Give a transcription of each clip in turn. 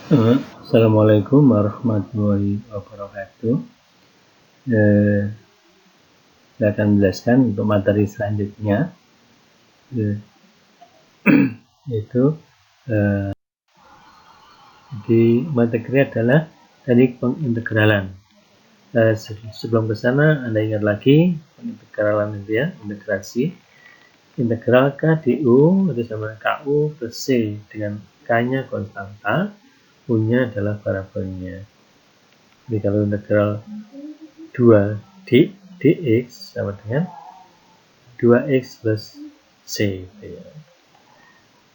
Assalamualaikum warahmatullahi wabarakatuh. Saya akan menjelaskan untuk materi selanjutnya, yaitu di materi adalah teknik pengintegralan. Sebelum ke sana, Anda ingat lagi pengintegralan itu ya, integrasi. Integral K du itu sama KU plus C dengan K-nya konstanta, U-nya adalah parabolnya. Jadi kalau integral 2 dx sama dengan 2x plus c.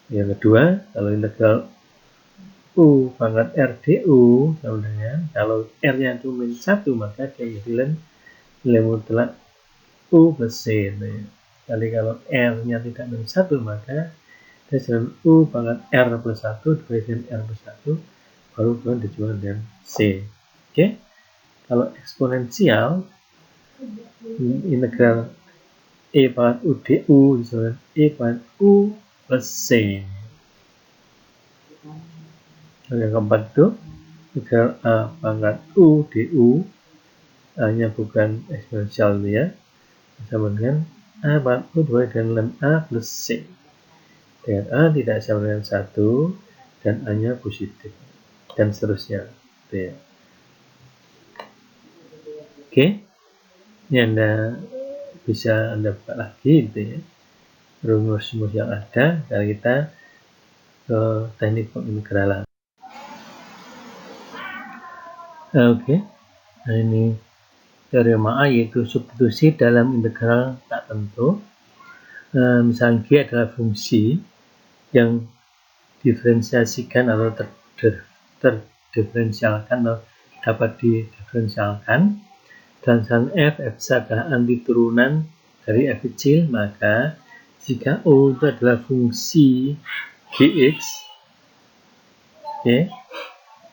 Yang kedua, kalau integral u pangkat r du sama dengan, kalau r-nya itu min 1 maka dia jadi nilai mutlak u plus c. Jadi kalau r-nya tidak min 1 maka dia jadi u pangkat r plus 1 dibagi dengan r plus 1 baru kemudian dijual dengan c. Oke. Kalau eksponensial, integral e pangkat u du disebut e pangkat u plus c. Yang keempat itu integral a pangkat u du, a-nya bukan eksponensial ya, sama dengan a pangkat u dibagi dengan ln a plus c. Dengan a tidak sama dengan 1 dan a-nya positif dan seterusnya. Ya. Oke, ini Anda bisa Anda buka lagi gitu ya, rumus-rumus yang ada kalau kita ke teknik pengintegralan. Oke. Nah ini teorema A, yaitu substitusi dalam integral tak tentu. Misalnya G adalah fungsi yang diferensiasikan atau terdiferensialkan atau dapat didiferensialkan. Dan misalnya f besar adalah anti turunan dari f kecil, maka jika O itu adalah fungsi gx, oke,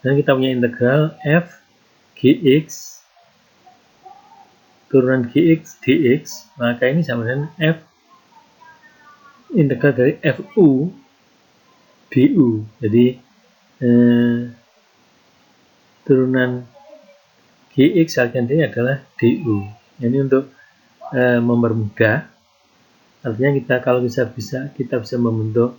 dan kita punya integral f gx turunan gx dx, maka ini sama dengan f integral dari fu du. Jadi turunan gx alkandri adalah du. Ini untuk mempermudah, artinya kita bisa membentuk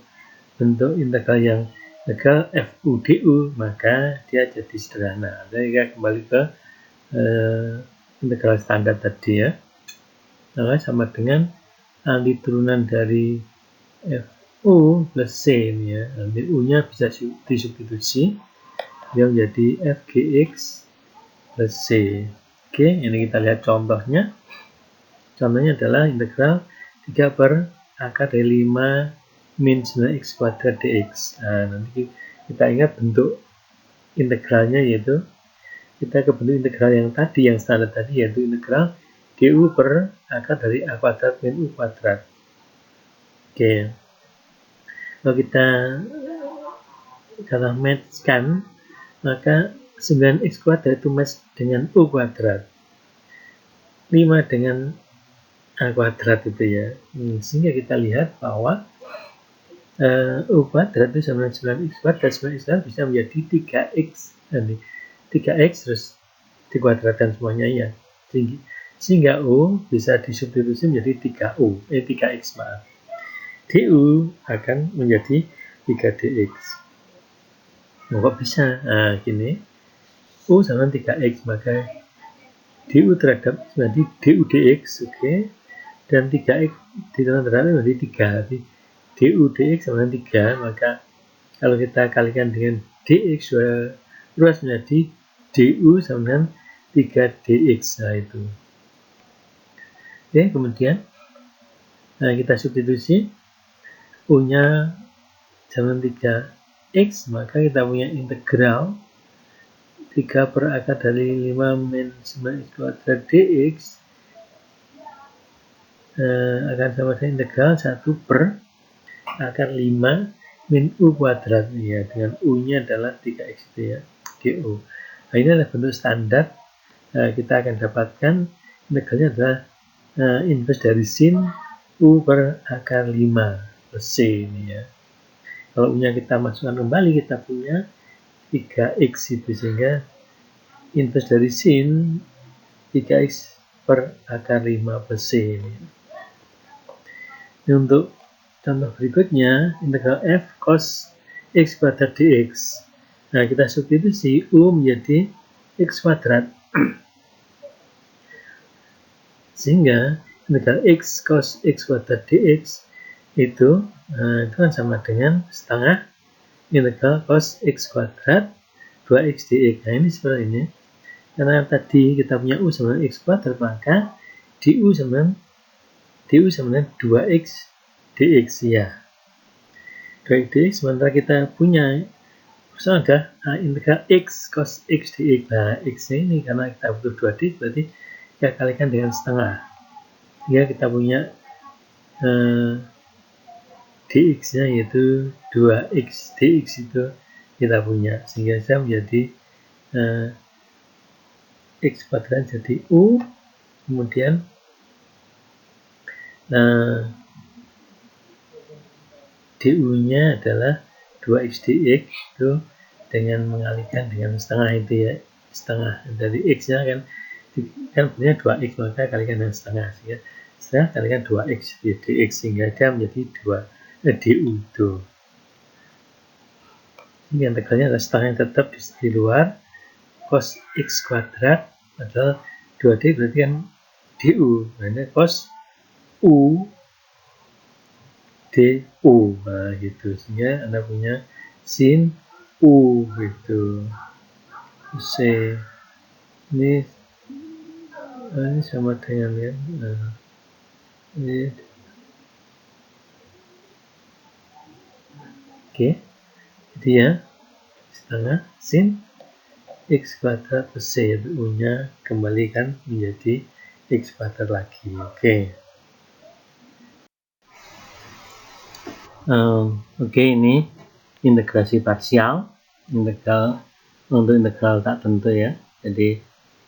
integral yang integral fu du, maka dia jadi sederhana. Jadi kita kembali ke integral standar tadi ya, maka sama dengan anti turunan dari fu plus c ini ya, nanti u-nya bisa disubstitusi, dia menjadi fgx plus c. Oke, ini kita lihat contohnya. Contohnya adalah integral 3 per akar dari 5 min 9x kuadrat dx. Nah, nanti kita ingat bentuk integralnya, yaitu kita ke bentuk integral yang tadi, yang standar tadi, yaitu integral du per akar dari a kuadrat min u kuadrat. Oke, kalau kita matchkan, maka 9x kuadrat itu match dengan u kuadrat, 5 dengan a kuadrat itu ya. Sehingga kita lihat bahwa u kuadrat itu sama dengan 9x kuadrat, 9x kuadrat bisa menjadi 3x, 3x terus dikuadratkan semuanya ya, sehingga u bisa disubstitusi menjadi 3x maaf. Du akan menjadi 3dx. Nah, kok bisa? Nah, gini, u sama 3x, maka du terhadap menjadi du dx, oke, dan 3x ditambah menjadi 3. Jadi du dx sama dengan 3, maka kalau kita kalikan dengan dx luas menjadi du sama dengan 3 dx. Nah itu. Oke, kemudian kita substitusi u-nya sama 3x, maka kita punya integral 3 per akar dari 5 min 9x kuadrat dx akan sama dengan integral 1 per akar 5 min u kuadrat ya, dengan u-nya adalah 3x itu ya, du. Nah, ini adalah bentuk standar. Kita akan dapatkan integralnya adalah inverse dari sin u per akar 5 plus c ini ya. Kalau u-nya kita masukkan kembali, kita punya 3x itu, sehingga inverse dari sin 3x per akar 5 plus c ini. Untuk contoh berikutnya, integral f cos x kuadrat dx. Nah, kita substitusi u menjadi x kuadrat. Sehingga integral x cos x kuadrat dx itu kan sama dengan setengah integral cos x kuadrat 2x dx. Nah, ini seperti ini. Karena tadi kita punya u sama dengan x kuadrat, maka du sama 2x dx ya. 2x dx, sementara kita punya ada integral x cos x dx. Nah, x ini karena kita butuh 2x, berarti kita kalikan dengan setengah. Ya, kita punya dx-nya yaitu 2x dx itu kita punya, sehingga saya menjadi x kuadrat jadi u, kemudian du-nya adalah 2x dx itu dengan mengalihkan dengan setengah itu ya, setengah dari x-nya kan punya 2x, maka kalikan dengan setengah, sehingga setelah kalikan 2x dx sehingga dia menjadi 2 du itu. Ini integralnya adalah setengah yang tetap di luar cos x kuadrat, padahal 2d berarti kan du, nah ini cos u du, nah gitu, sehingga Anda punya sin u gitu. C ini sama dengan ya, ini oke, jadi ya setengah sin x kuadrat plus c, u-nya kembalikan menjadi x kuadrat lagi. Oke, ini integrasi parsial, integral untuk integral tak tentu ya. Jadi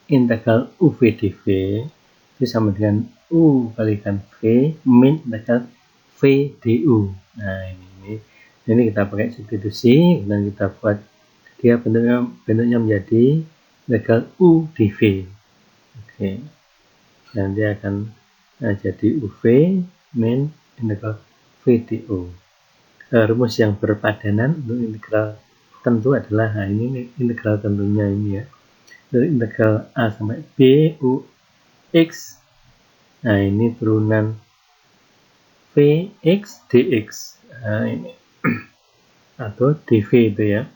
integral uv dv itu sama dengan u kalikan v min integral v du. Nah, ini kita pakai substitusi dan kita buat dia bentuknya menjadi integral u dv. Oke. Dan dia akan jadi uv min integral v du. Rumus yang berpadanan untuk integral tentu adalah, nah ini integral tentunya ini ya, dari integral a sampai b u x. Nah, ini turunan vx dx. Nah, ini atau dv itu ya,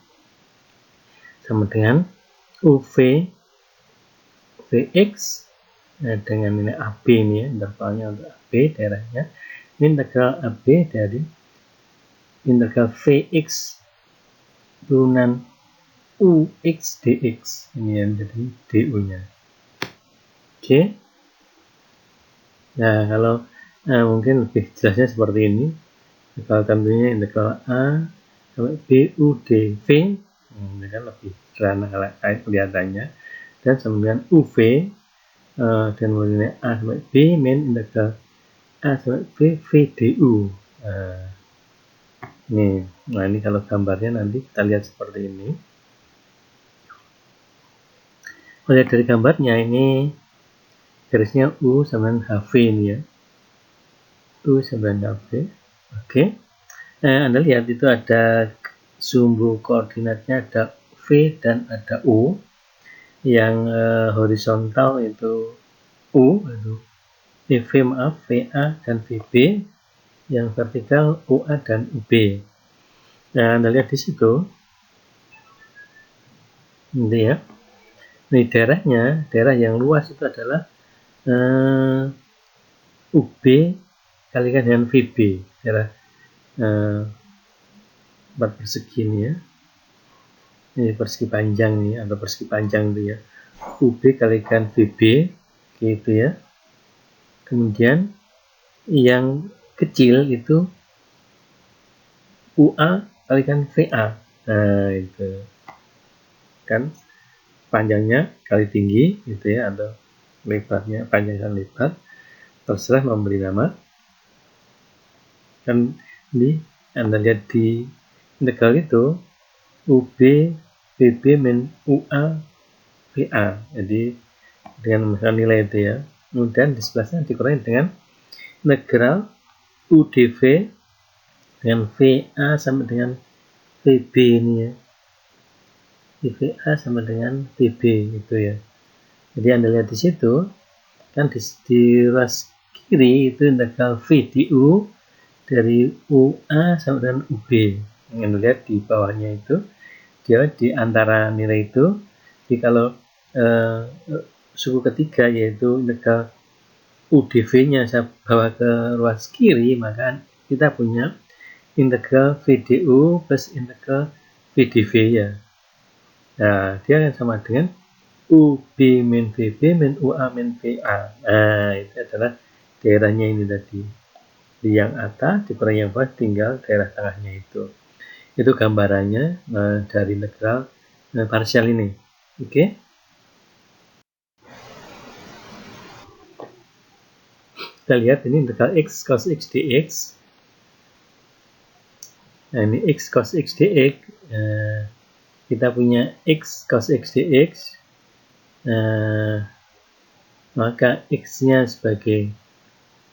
sama dengan uv vx dengan ini ab ini ya, intervalnya untuk ab daerahnya. Ini integral ab dari integral vx turunan ux dx, ini yang jadi du-nya. Oke. Nah, kalau mungkin lebih jelasnya seperti ini. Kalau tentunya integral a sampai b u dv, ini kan lebih sederhana kelihatannya, dan sama dengan uv dan mulai a sampai b min integral a sampai b v du. Nah ini kalau gambarnya nanti kita lihat seperti ini. Lihat dari gambarnya ini garisnya u sama dengan hv ini ya, u sama dengan hv. Oke. Anda lihat itu ada sumbu koordinatnya, ada v dan ada u. Yang horizontal itu u, itu VA dan VB. Yang vertikal UA dan UB. Nah, Anda lihat di situ, ini ya. Ini daerahnya, daerah yang luas itu adalah UB kalikan dengan VB, daerah 4 persegi ini ya. Ini persegi panjang nih, atau persegi panjang itu ya. UB kalikan VB, gitu ya. Kemudian yang kecil itu UA kalikan VA. Nah, itu kan panjangnya kali tinggi gitu ya, atau lebarnya, panjang dan lebar, terserah memberi nama. Dan ini Anda lihat di integral itu UB VB min UA VA. Jadi dengan memasukkan nilai itu ya. Kemudian di sebelahnya dikurangi dengan integral UdV dengan VA sama dengan VB ini ya. VA sama dengan VB gitu ya. Jadi Anda lihat di situ kan di ruas kiri itu integral V di U dari UA sama dengan UB. Anda lihat di bawahnya itu dia di antara nilai itu. Jadi kalau suku ketiga yaitu integral UdV-nya saya bawa ke ruas kiri, maka kita punya integral VdU plus integral VdV ya. Nah, dia akan sama dengan UB min VB min UA min VA. Nah, itu adalah daerahnya ini tadi. Di yang atas, di yang bawah tinggal daerah tengahnya itu. Itu gambarannya dari integral parsial ini. Oke. Kita lihat ini integral x cos x dx. Nah, ini x cos x dx. Kita punya x cos x dx. Maka x-nya sebagai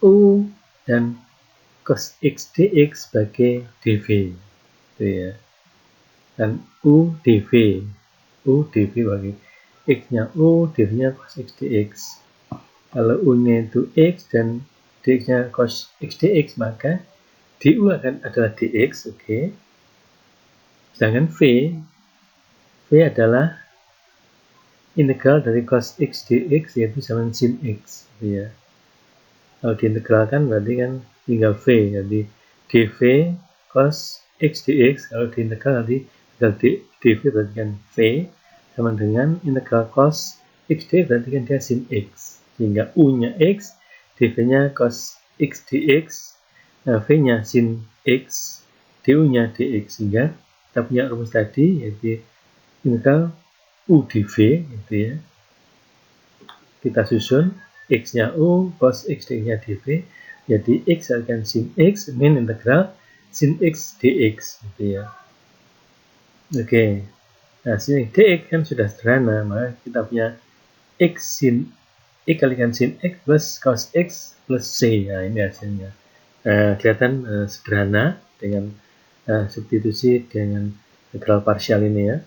u dan cos x dx sebagai dv. Itu ya. Dan u dv bagi x-nya u, dv-nya cos x dx. Kalau u-nya itu x dan dx-nya cos x dx, maka du akan adalah dx, oke. Sedangkan v adalah integral dari cos x dx yaitu sama sin x, gitu ya. Kalau diintegralkan berarti kan tinggal v, jadi dv cos x dx. Kalau diintegral nanti tinggal dv berarti kan v sama dengan integral cos x dx berarti kan dia sin x, sehingga u-nya x, dv-nya cos x dx, v-nya sin x, du-nya dx, sehingga kita punya rumus tadi yaitu integral u dv gitu ya. Kita susun x-nya u, cos x dx-nya dv, jadi x akan sin x min integral sin x dx gitu ya. Oke. Nah, sin dx kan sudah sederhana, maka kita punya x sin x kalikan sin x plus cos x plus c. Nah, ini hasilnya. Kelihatan sederhana dengan substitusi dengan integral parsial ini ya.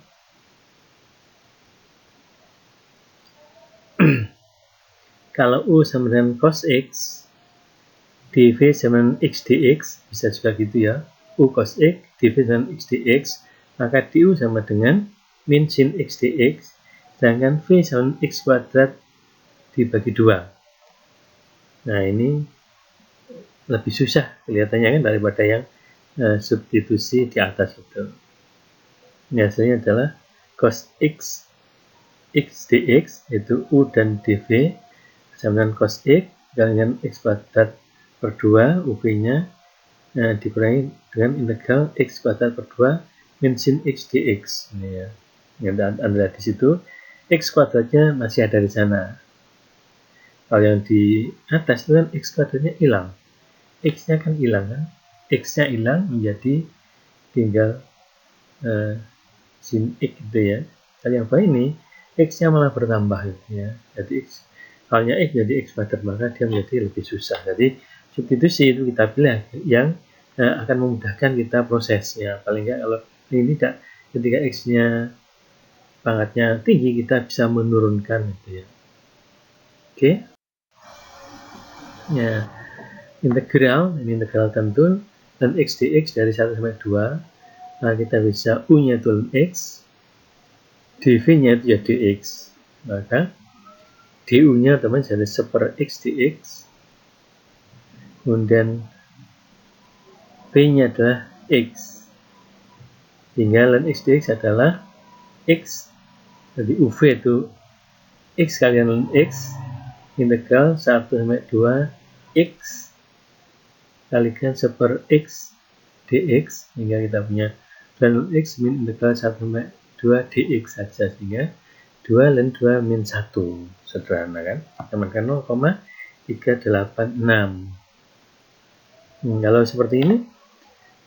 Kalau u sama dengan cos x, dv sama dengan x dx, bisa juga gitu ya. U cos x, dv sama x dx, maka du sama dengan min sin x dx, sedangkan v sama x kuadrat dibagi 2. Nah, ini lebih susah kelihatannya kan daripada yang substitusi di atas itu. Ini hasilnya adalah cos x dx, yaitu u dan dv, sama dengan cos x dengan x kuadrat per 2, UV-nya dikurangi dengan integral x kuadrat per 2 min sin x dx. Ini ya. Yang Anda lihat di situ, x kuadratnya masih ada di sana. Kalau yang di atas itu kan x kuadratnya hilang. X-nya kan hilang kan? X-nya hilang menjadi tinggal sin x gitu ya. Kalau yang bawah ini, x-nya malah bertambah gitu ya. Jadi kalau x jadi x kuadrat, maka dia menjadi lebih susah. Jadi substitusi itu kita pilih yang akan memudahkan kita prosesnya. Paling enggak kalau ini tidak, ketika x-nya pangkatnya tinggi, kita bisa menurunkan gitu ya. Oke. Ya, integral, ini integral tentu, dan x dx dari 1 sampai 2. Nah, kita bisa u-nya itu x, dv-nya itu ya dx. Maka du-nya teman jadi 1/x dx. Kemudian v-nya adalah x. Tinggal x dx adalah x. Jadi uv itu x kalikan ln x integral 1 sampai 2 x kalikan 1/x dx, hingga kita punya ln x min integral 1 sampai 2 dx saja, sehingga 2 ln 2 min 1. Sederhana kan? Tambahkan 0,386. Kalau seperti ini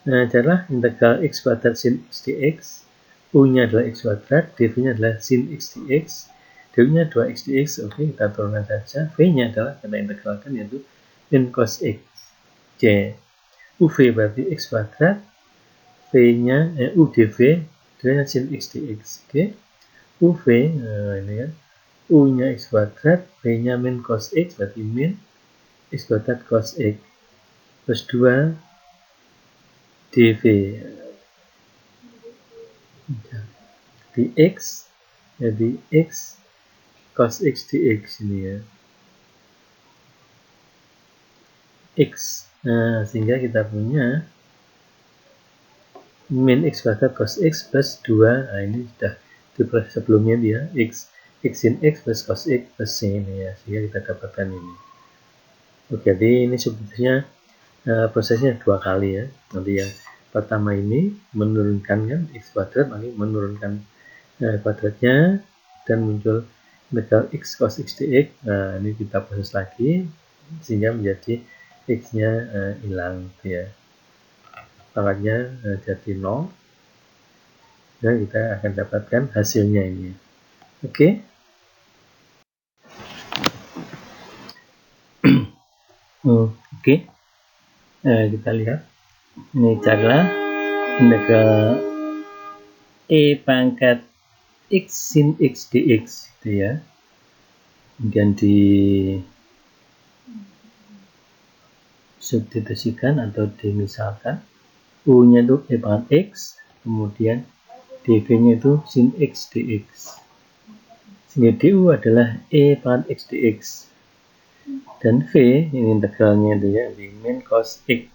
adalah integral x kuadrat sin x dx U-nya adalah X kuadrat, dV-nya adalah sin X dx, du-nya 2X dx, oke, kita turunkan saja. V-nya adalah, kita integralkan, yaitu min cos X. Oke, UV berarti X kuadrat, V-nya, U dV, dV-nya sin X dx, oke. UV, nah ini kan, U-nya X kuadrat, V-nya min cos X, berarti min X kuadrat cos X, plus 2 dV dx, jadi X cos X dx ini ya, X. Nah, sehingga kita punya min X kuadrat cos X plus 2, nah ini sudah di proses sebelumnya dia, X sin X plus cos X plus C ini ya, sehingga kita dapatkan ini. Oke, jadi ini sebetulnya prosesnya 2 kali ya. Nanti yang pertama ini menurunkan kan X kuadrat, nanti menurunkan kuadratnya dan muncul integral X cos X dx. Nah, ini kita proses lagi sehingga menjadi X-nya hilang ya. Pangkatnya jadi 0. Dan kita akan dapatkan hasilnya ini. Oke. Oke. Kita lihat. Ini carilah integral E pangkat X sin X dx gitu ya. Kemudian di substitusikan atau dimisalkan. U-nya itu E pangkat X, kemudian dV-nya itu sin X dx. Sehingga du adalah E pangkat X dx. Dan V, ini integralnya itu ya, di min cos X.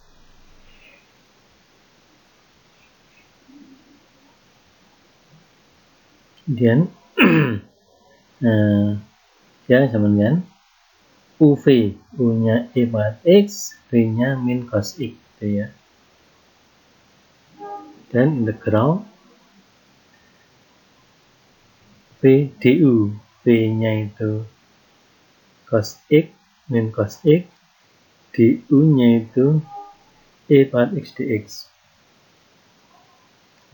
Kemudian, ya sama dengan UV, U-nya E pangkat X, V-nya min cos X, gitu ya. Dan integral V du, V-nya itu cos X, min cos X, du-nya itu E pangkat X dx.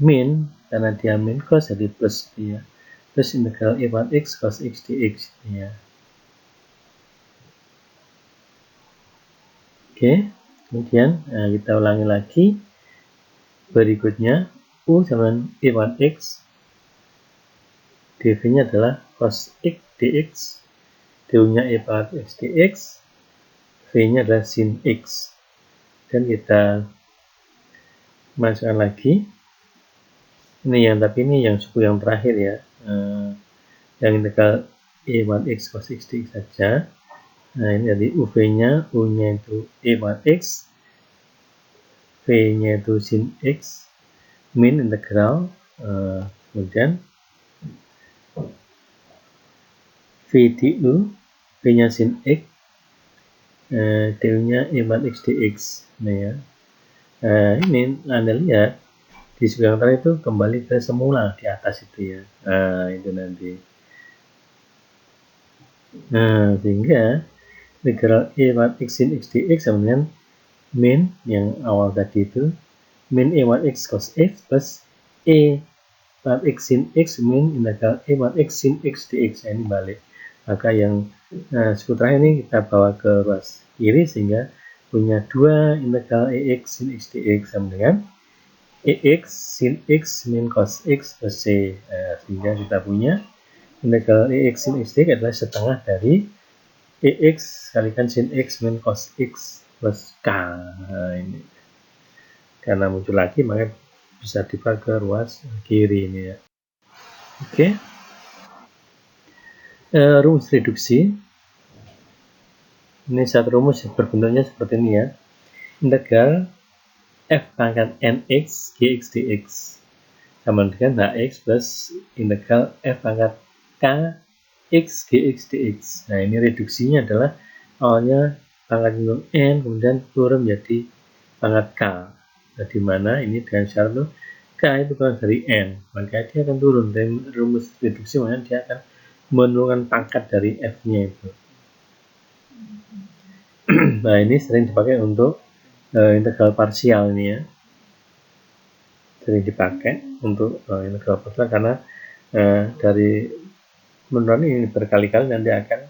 Min, karena dia min cos jadi plus ya. Plus integral E pangkat X cos X dx ya. Oke, kemudian kita ulangi lagi. Berikutnya, U sama E pangkat X, dV-nya adalah cos X dx, du-nya E pangkat X dx, V-nya adalah sin X. Dan kita masukkan lagi. Ini yang suku yang terakhir ya. Yang integral E pangkat X cos X dx saja. Nah, ini jadi UV-nya, U-nya itu E pangkat X, V-nya itu sin X, min integral, kemudian V du, V-nya sin X, du-nya E pangkat X dx. Nah, ya. Ini Anda lihat, di sebelah kanan itu kembali ke semula di atas itu ya. Itu nanti. Nah, sehingga integral E pangkat X sin X dx sama dengan min yang awal tadi itu min E pangkat X cos X plus E pangkat X sin X min integral E pangkat X sin X dx. Nah, ini balik. Maka yang suku terakhir ini kita bawa ke ruas kiri sehingga punya 2 integral EX sin X dx sama dengan EX sin X min cos X plus C. Sehingga kita punya integral EX sin X dx adalah setengah dari EX kalikan sin X min cos X plus K. Nah, ini karena muncul lagi maka bisa dibawa ke ruas kiri ini ya. Oke. Rumus reduksi. Ini satu rumus berbentuknya seperti ini ya. Integral f pangkat nx gx dx sama dengan hx plus integral f pangkat k x gx dx. Nah, ini reduksinya adalah awalnya pangkat minum n kemudian turun menjadi pangkat k. Nah, di mana ini dengan syarat itu k itu kurang dari n, maka dia akan turun. Dan rumus reduksi makanya dia akan menurunkan pangkat dari f-nya itu. Nah, ini sering dipakai untuk integral parsial ini ya. sering dipakai untuk integral kuadrat karena dari menurut ini berkali-kali nanti akan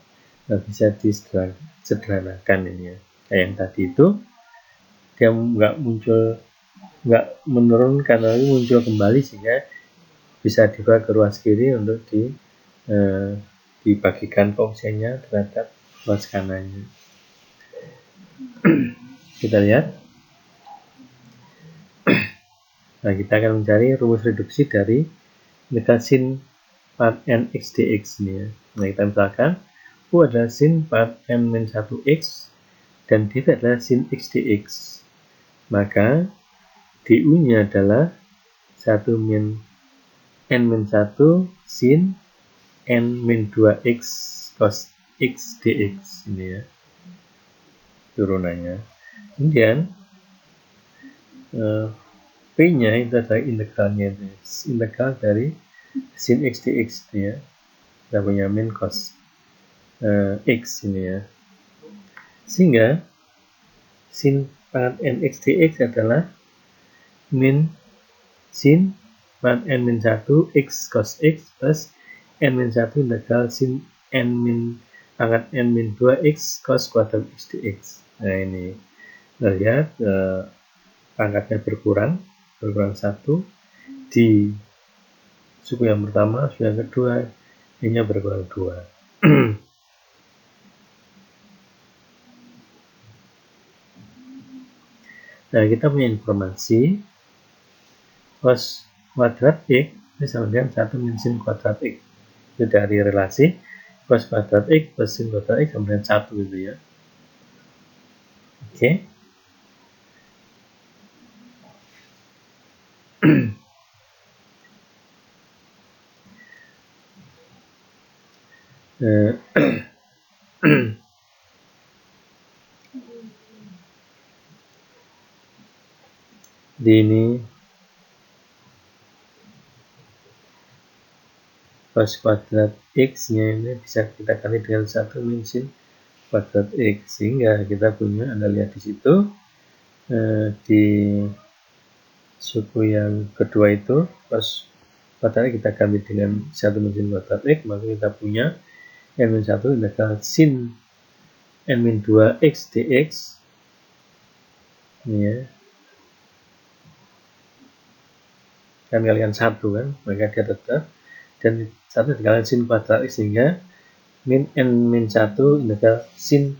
bisa disederhanakan ini ya. Kayak yang tadi itu dia nggak menurun karena muncul kembali sehingga bisa dibawa ke ruas kiri untuk dibagikan fungsinya terhadap ruas kanannya. Kita lihat. Nah, kita akan mencari rumus reduksi dari integral sin part n x dx ini ya. Nah, kita misalkan U adalah sin part n-1x dan dv adalah sin x dx. Maka du-nya adalah 1 min n-1 sin n-2x cos x dx ini ya. Turunannya. Kemudian P-nya itu adalah integralnya, integral dari sin x dx ya. Kita punya min cos x ini ya. Sehingga sin part n x dx adalah min sin part n-1 x cos x plus n-1 integral sin pangkat n-2 x cos kuadrat x dx. Nah, ini lihat pangkatnya berkurang 1 di suku yang pertama, suku yang kedua n-nya berkurang 2. Nah, kita punya informasi cos kuadrat x itu sama dengan 1 min sin kuadrat x. Itu dari relasi cos kuadrat x plus sin kuadrat x sama dengan 1 gitu ya. Oke. Di ini cos kuadrat x-nya ini bisa kita kali dengan 1 min sin kuadrat x, sehingga kita punya, Anda lihat di situ di suku yang kedua itu cos kuadrat kita ganti dengan 1 min sin kuadrat x, maka kita punya n-1 integral sin n-2 x dx ini ya, kan kalian 1 kan, maka dia tetap, dan 1 dikalikan sin kuadrat x sehingga min n-1 integral sin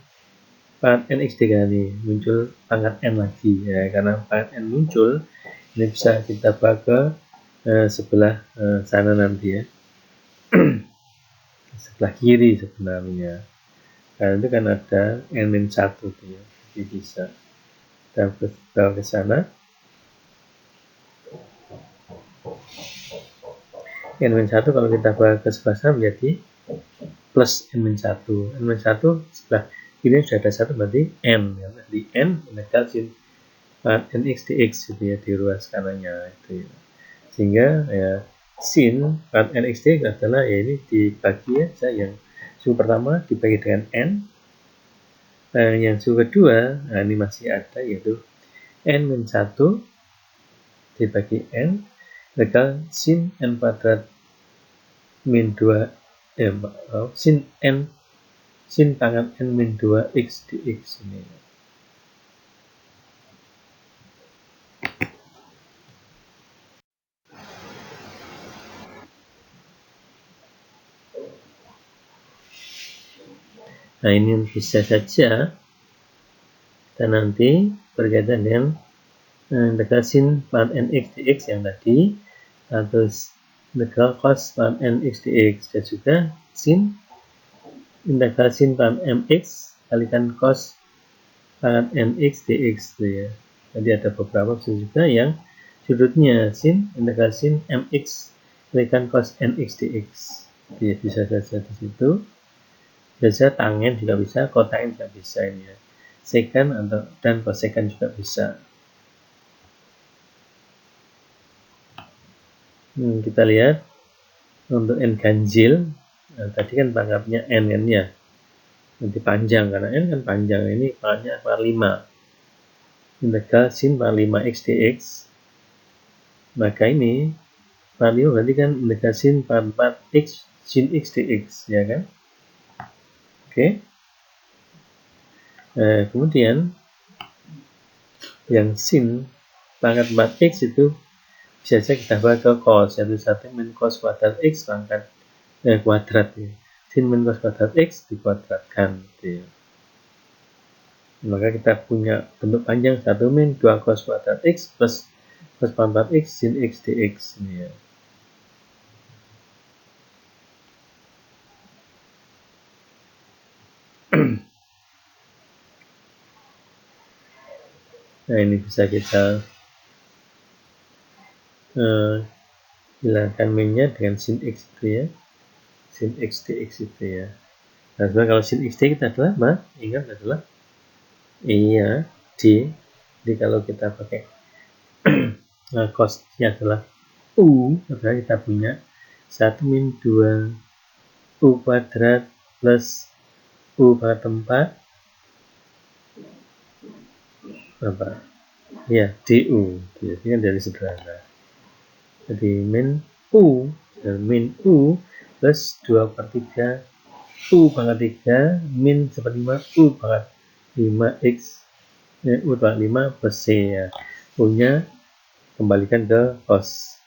part n x dikali muncul pangkat n lagi ya, karena pangkat n muncul ini bisa kita bawa ke sebelah sana nanti ya. Sebelah kiri sebenarnya, karena itu kan ada n-1 ya, jadi bisa kita bawa ke sana. n-1 kalau kita bawa ke sebelah sana menjadi plus n-1. n-1 sebelah kiri sudah ada 1 berarti n ya. Berarti n integral sin part nx dx gitu ya, di ruas kanannya itu ya. Sehingga ya sin part nx dx adalah ya ini dibagi aja, yang suku pertama dibagi dengan n, yang suku kedua nah ini masih ada yaitu n-1 dibagi n integral sin n kuadrat min 2 sin pangkat n-2 x dx ini. Nah, ini bisa saja dan nanti berkaitan dengan integral sin part nx dx yang tadi, atau integral cos part nx dx, dan juga sin integral sin part mx kalikan cos part nx dx itu ya. Jadi ada beberapa juga yang sudutnya sin integral sin mx kalikan cos nx dx. Jadi bisa saja di situ. Biasa tangen juga bisa, kotangen juga bisa ini ya. Secant dan cosecant juga bisa. Kita lihat untuk n ganjil, nah, tadi kan pangkatnya n kan ya, nanti panjang karena n kan panjang, ini pangkatnya par 5 integral sin par 5 x dx Maka ini value berarti kan integrasi 44x sin x dx, ya kan? Oke. Kemudian yang sin pangkat 4x itu bisa saja kita bawa ke cos, yaitu 1 min cos kuadrat x pangkat kuadrat, ya. Sin min cos kuadrat x dikuadratkan, gitu ya. Maka kita punya bentuk panjang 1 min 2 cos kuadrat x plus cos pangkat x sin x dx, ini ya. Nah, ini bisa kita hilangkan minnya dengan sin x itu ya, sin x dx itu ya. Nah, kalau sin x dx adalah apa? Ingat adalah iya d. Jadi kalau kita pakai cosnya adalah u, maka kita punya 1 min 2 u kuadrat plus u pangkat 4 apa? Ya, du. Jadi kan dari sederhana. Jadi min u plus 2/3 u pangkat 3 min 1/5 u pangkat 5x u pangkat 5 plus c, ya. U-nya kembalikan ke cos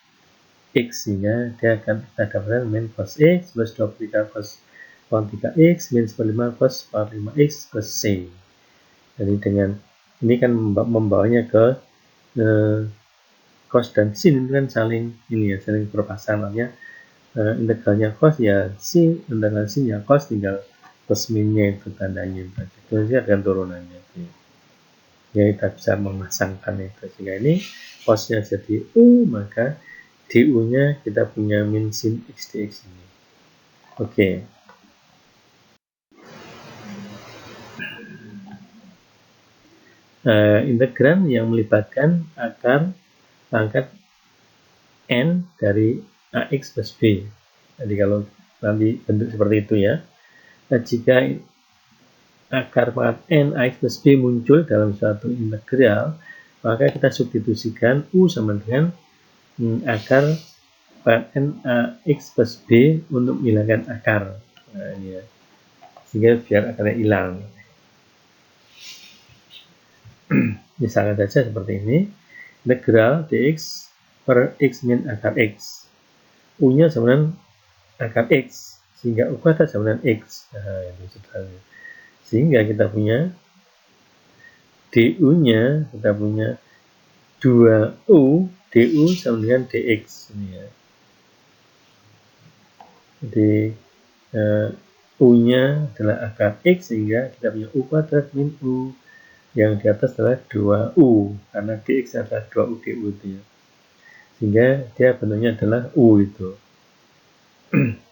x, sehingga dia akan kita dapatkan min cos x plus 2/3 cos 3x min 1/5 cos 5x plus c. Jadi dengan ini kan membawanya ke cos dan sin kan saling ini ya, saling berpasangan, artinya integralnya cos ya sin, integral sin ya cos, tinggal plus minnya itu tandanya itu akan turunannya. Ya, kita bisa memasangkan itu, sehingga ini cosnya jadi u, maka du-nya kita punya min sin x dx ini. Oke. Integran yang melibatkan akar pangkat n dari ax plus b. Jadi kalau nanti bentuk seperti itu ya. Nah, jika akar pangkat n ax plus b muncul dalam suatu integral, maka kita substitusikan u sama dengan akar pangkat n ax plus b untuk menghilangkan akar. Nah, ini ya. Sehingga biar akarnya hilang. Misalkan saja seperti ini, integral dx per x min akar x. U-nya sama dengan akar x, sehingga u kuadrat sama dengan x. Nah, itu sebenarnya. Sehingga kita punya du-nya, kita punya 2u, du sama dengan dx. Ini ya. Jadi u-nya adalah akar x, sehingga kita punya u kuadrat min u. Yang di atas adalah 2u, karena dx adalah 2u du itu ya. Sehingga dia bentuknya adalah u itu.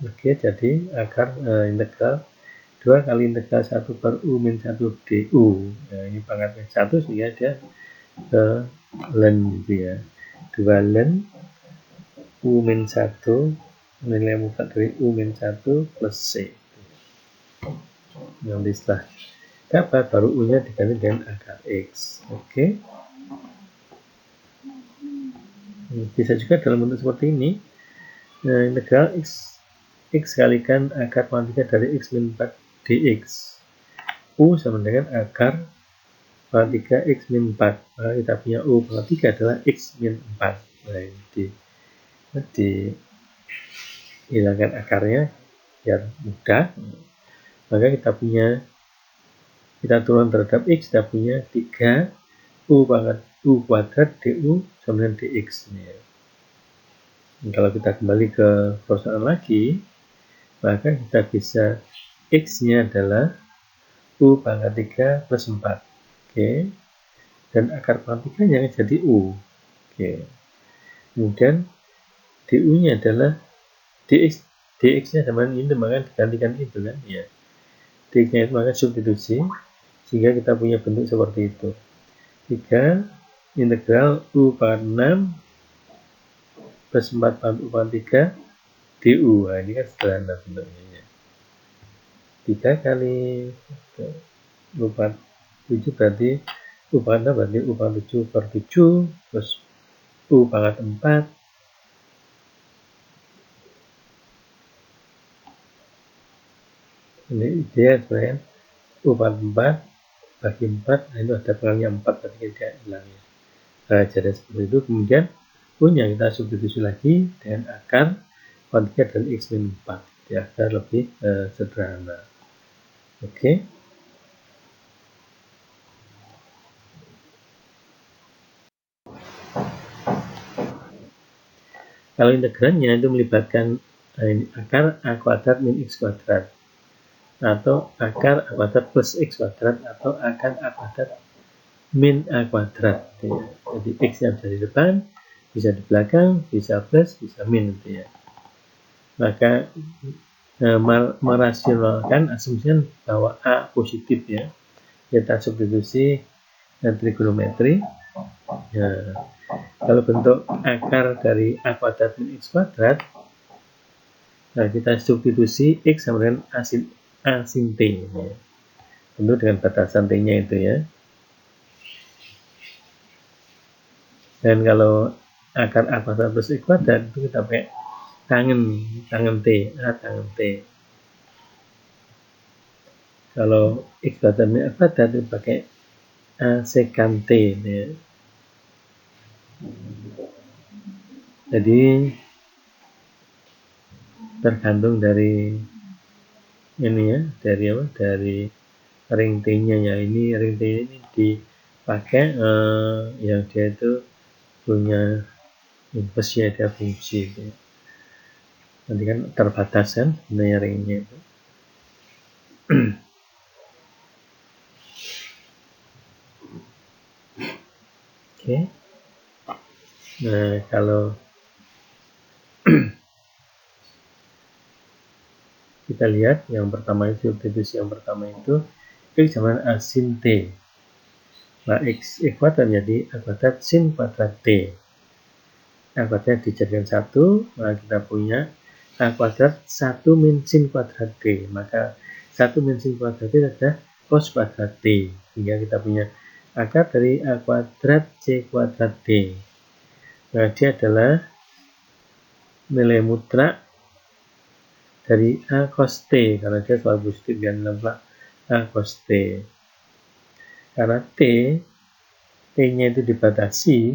Oke, jadi akar integral 2 kali integral 1 per u min 1 du. Nah, ini pangkatnya 1, sehingga dia ke ln gitu ya. 2 ln u min 1, nilai mutlak dari u min 1 plus c. Nanti setelah dapat, baru u-nya diganti dengan akar x. Oke. Bisa juga dalam bentuk seperti ini. Nah, integral x kalikan akar pangkat 3 dari x min 4 dx. U sama dengan akar pangkat 3 x min 4. Maka kita punya u pangkat 3 adalah x min 4. Nah, dihilangkan akarnya biar mudah. Maka kita turun terhadap x, kita punya 3 u pangkat u kuadrat du sama dengan dx. Kalau kita kembali ke persoalan lagi, maka kita bisa x-nya adalah u pangkat 3 plus 4. Oke. Dan akar pangkat 3-nya jadi u. Oke. Kemudian du-nya adalah dx-nya sama dengan ini, maka digantikan itu kan ya. Dx-nya itu maka substitusi, sehingga kita punya bentuk seperti itu. 3 integral u pangkat 6 plus 4 pangkat u pangkat 3 du. Nah, ini kan sederhana bentuknya. 3 kali u pangkat 7 berarti u pangkat 6 berarti u pangkat 7 per 7 plus U pangkat 4 ini dia sebenarnya U pangkat 4 bagi 4, nah itu ada pangkalnya 4 berarti tidak hilang ya. Nah, jadi seperti itu. Kemudian U-nya kita substitusi lagi dengan akar kuantitas dari X min 4 ya, agar lebih sederhana. Oke. Kalau integrannya itu melibatkan akar A kuadrat min X kuadrat, atau akar A kuadrat plus X kuadrat, atau akar A kuadrat min A kuadrat. Ya. Jadi X-nya bisa di depan, bisa di belakang, bisa plus, bisa min. Ya. Maka merasionalkan asumsi bahwa A positif ya, kita substitusi trigonometri. Ya. Kalau bentuk akar dari A kuadrat min X kuadrat, nah kita substitusi X sama dengan A sin T ya. Tentu dengan batasan T-nya itu ya. Dan kalau akar A kuadrat plus X kuadrat itu kita pakai tangan T, A tangan T. Kalau X kuadrat min A kuadrat itu pakai A sekant T ya. Jadi tergantung dari ini ya, dari apa? Dari ring T-nya ya. Ini ring T ini dipakai yang dia itu punya inverse ya, dia fungsi ya. Nanti kan terbatas kan sebenarnya ringnya itu. Oke. Nah, kalau kita lihat yang pertama itu substitusi yang pertama itu X sama A sin T. Nah, X kuadrat jadi A kuadrat sin kuadrat T. A kuadrat dijadikan 1, maka kita punya A kuadrat 1 min sin kuadrat T. Maka 1 min sin kuadrat T adalah cos kuadrat T. Sehingga kita punya akar dari A kuadrat C kuadrat T. Nah, dia adalah nilai mutlak dari A cos T, karena dia selalu positif dan mutlak A cos T. Karena T-nya itu dibatasi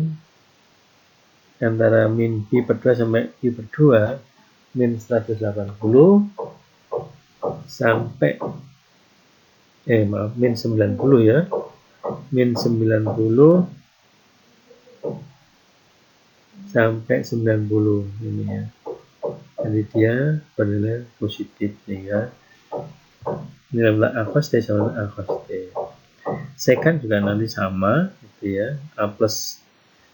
antara min Q per 2 sampai Q per 2, min 180 sampai min 90 ya, min 90 sampai 90 ini ya. Jadi dia bernilai positif, sehingga nilai A cos T sama A cos T. Secant juga nanti sama gitu ya, A plus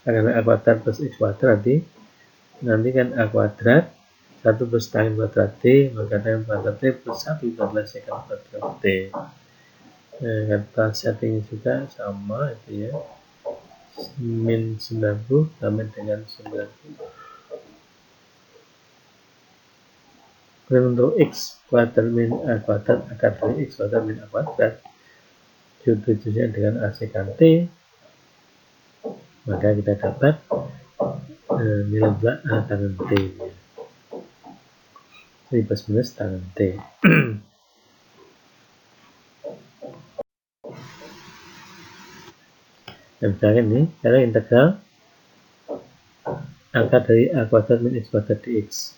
karena A kuadrat plus X kuadrat nanti kan A kuadrat 1 plus tan kuadrat T, maka tan kuadrat T plus 1 adalah secant kuadrat T. Nah, kata setting juga sama itu ya, min 90 sampai dengan 90. Dan untuk X kuadrat min A kuadrat, akar dari X kuadrat min A kuadrat substitusinya dengan A secant T, maka kita dapat nilai belak A tangan T ya. Jadi plus minus tangan T. Dan misalkan ini, karena integral akar dari A kuadrat min X kuadrat dx.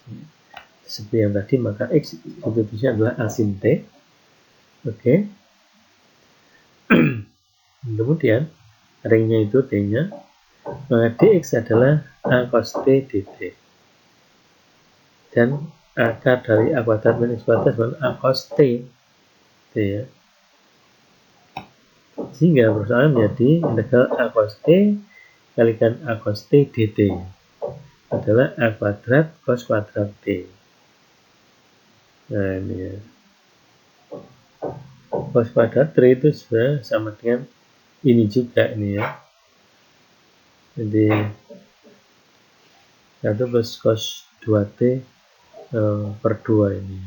Seperti yang tadi, maka X substitusinya adalah A sin T. Oke. Kemudian ringnya itu T-nya, maka dx adalah A cos T dt. Dan akar dari A kuadrat min X kuadrat adalah A cos T. Ya. Sehingga persoalan menjadi integral A cos T kalikan A cos T dt adalah A kuadrat cos kuadrat T. Nah ini ya, cos kuadrat T itu sudah sama dengan ini juga ini ya. Jadi 1 plus cos 2T per 2 ini.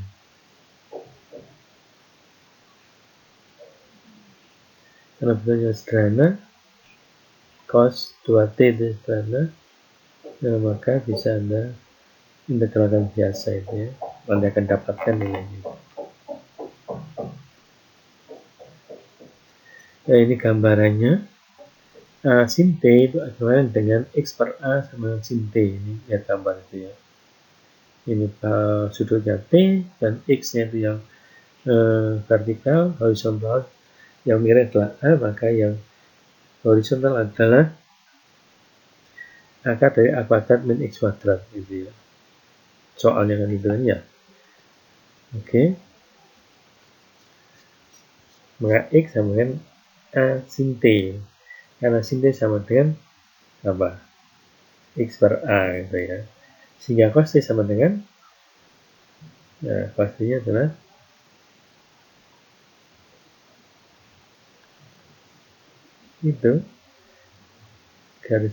Karena bentuknya sederhana, cos 2T itu sederhana, maka bisa Anda integralkan biasa itu ya, Anda akan dapatkan nilainya. Nah, ini gambarannya. Sin T itu adalah dengan X per A sama sin T. Ini lihat gambar itu ya. Ini sudutnya T dan X-nya itu yang vertikal, horizontal. Yang miring adalah A, maka yang horizontal adalah akar dari A kuadrat min X kuadrat gitu ya. Soalnya kan itu kan ya. Oke. Maka X sama dengan A sin T. Karena sin T sama dengan apa? X per A gitu ya. Sehingga cos T sama dengan cos T-nya adalah itu garis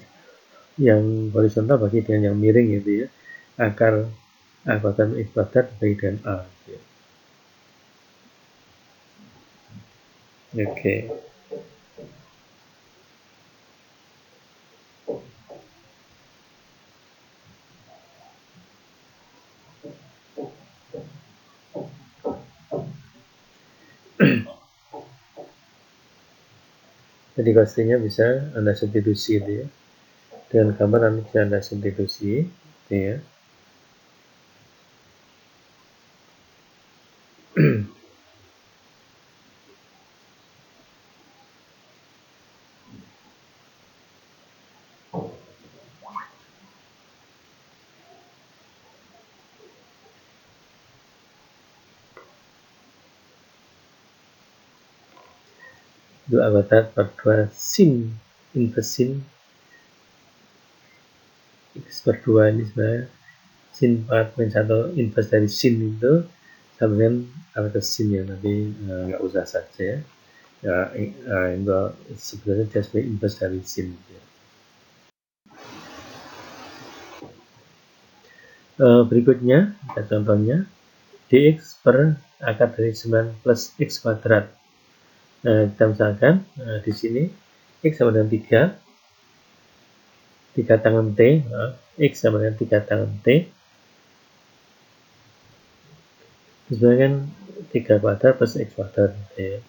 yang horizontal bagi dengan yang miring gitu ya. Akar A kuadrat min X kuadrat bagi dengan A gitu ya. Oke. Jadi pastinya bisa Anda substitusi gitu ya. Dengan gambar nanti bisa Anda substitusi gitu ya. Itu A kuadrat per 2 sin inverse sin X per 2 ini sebenarnya sin 4 min 1 inverse dari sin itu sama dengan A kuadrat sin ya, nanti nggak usah saja ya. Itu sebenarnya dia sebagai inverse dari sin ya. Berikutnya kita contohnya dx per akar dari 9 plus X kuadrat. Kita misalkan di sini X sama dengan 3 tangan T, X sama dengan 3 tangan T. Sebenarnya kan 3 kuadrat plus X kuadrat ya.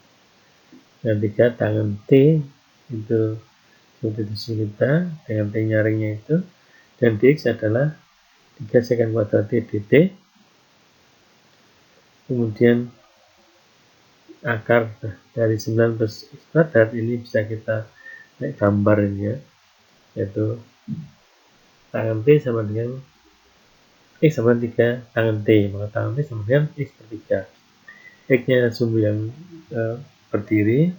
Dan 3 tangan T itu substitusi kita dengan T nyaringnya itu, dan dx adalah 3 secant kuadrat T dt. Kemudian akar dari 9 plus X kuadrat ini bisa kita gambar ini ya, yaitu tangan T sama dengan X sama 3 tangan T, maka tangan T sama dengan X per 3. X-nya sumbu yang berdiri,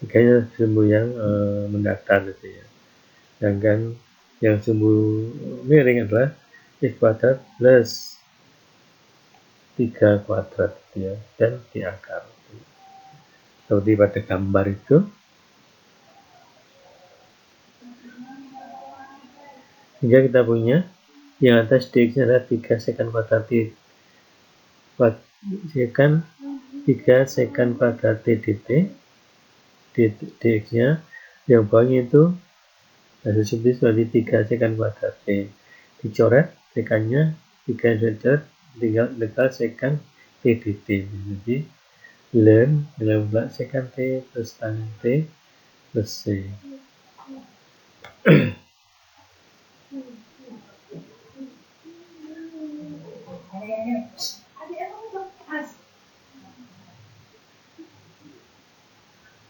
3-nya sumbu yang mendatar gitu ya. Sedangkan yang sumbu miring adalah X kuadrat plus 3 kuadrat gitu ya, dan di akar. Seperti pada gambar itu. Hingga kita punya yang atas dx adalah 3 secant kuadrat T 3 secant kuadrat T dt, dx-nya yang bawahnya itu hasil substitusi berarti 3 secant kuadrat T, dicoret sekannya 3 dicoret, tinggal letak secant T dt. Jadi ln dengan pula secant T plus tangen T plus C.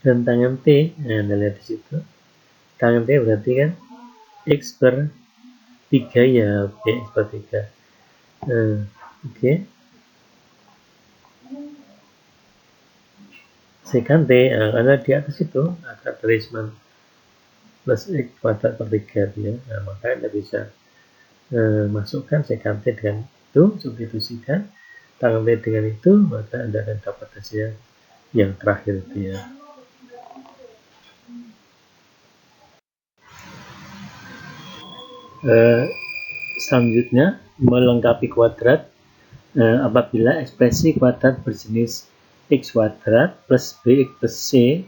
Dan tangan T, Anda lihat di situ. Tangan T berarti kan X per 3 ya, oke, X per 3. Oke. Secant T, karena di atas itu akar dari 9 plus X kuadrat per 3 ya. Maka Anda bisa masukkan secant T dengan itu, substitusikan tangan T dengan itu, maka Anda akan dapat hasil yang terakhir itu ya. Selanjutnya melengkapi kuadrat apabila ekspresi kuadrat berjenis X kuadrat plus BX plus C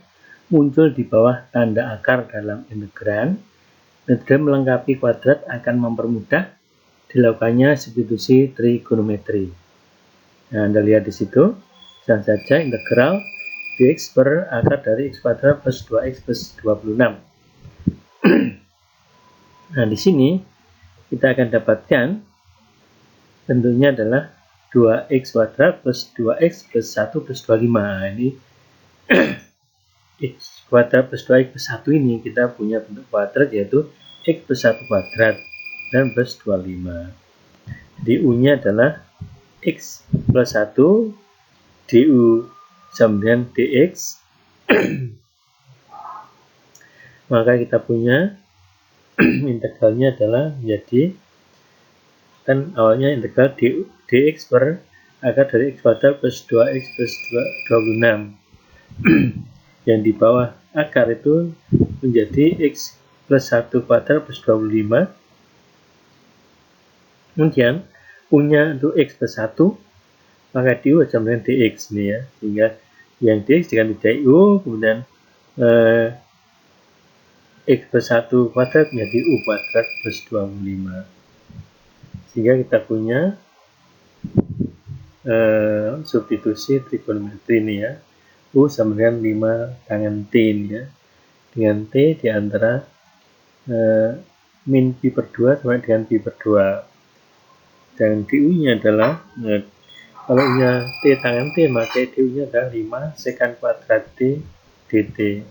muncul di bawah tanda akar dalam integran, Metode melengkapi kuadrat akan mempermudah dilakukannya substitusi trigonometri. Nah, Anda lihat di situ, bisa saja integral dx per akar dari x kuadrat plus 2x plus 26. Nah, di sini kita akan dapatkan bentuknya adalah 2x kuadrat plus 2x plus 1 plus 25. Nah, ini x kuadrat plus 2x plus 1 ini kita punya bentuk kuadrat yaitu x plus 1 kuadrat dan plus 25. Jadi U-nya adalah x plus 1 du sama dengan dx. Maka kita punya integralnya adalah menjadi, kan awalnya integral dx per akar dari x kuadrat plus 2x plus 26. Yang di bawah akar itu menjadi x plus 1 kuadrat plus 25. Kemudian U-nya itu x plus 1, maka du sama dengan dx ini ya, sehingga yang dx diganti du, kemudian x plus 1 kuadrat menjadi u kuadrat plus 25. Sehingga kita punya substitusi trigonometri ini ya, U sama dengan 5 tangan T ini ya, dengan T di antara min pi per 2 sama dengan pi per 2. Dan du nya adalah, kalau nya T tangan T, maka du nya adalah 5 sekan kuadrat T dt.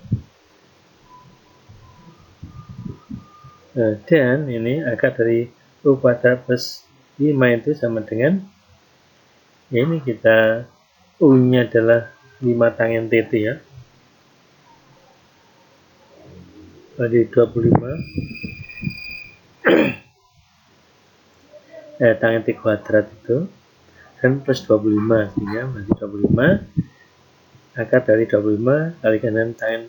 Dan ini akar dari u kuadrat plus 5 itu sama dengan, ini kita U nya adalah 5 tangen tt ya, jadi 25 tangen t kuadrat itu, dan plus 25, sehingga masih 25 akar dari 25 kali kanan tangen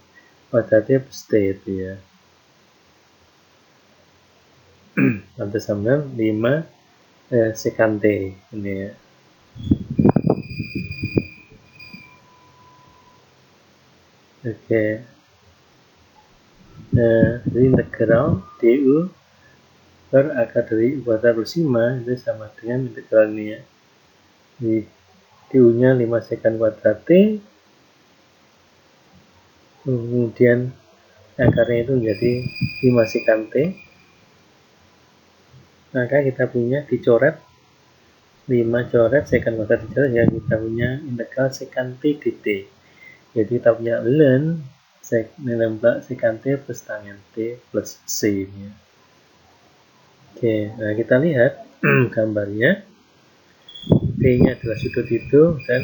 kuadratnya plus t itu ya, nanti sama dengan 5 sekan t ini ya. Oke. Nah, jadi integral du per akar dari u kuadrat plus 5 itu sama dengan integral ini ya. Jadi du nya 5 sekan kuadrat t, kemudian akarnya itu menjadi 5 sekan t. Maka kita punya dicoret 5 coret sekan kuadrat dicoret, ya kita punya integral sekan t dt. Jadi kita punya ln sekan t plus tangen t plus c ya. Oke, nah kita lihat gambarnya. T nya adalah sudut itu dan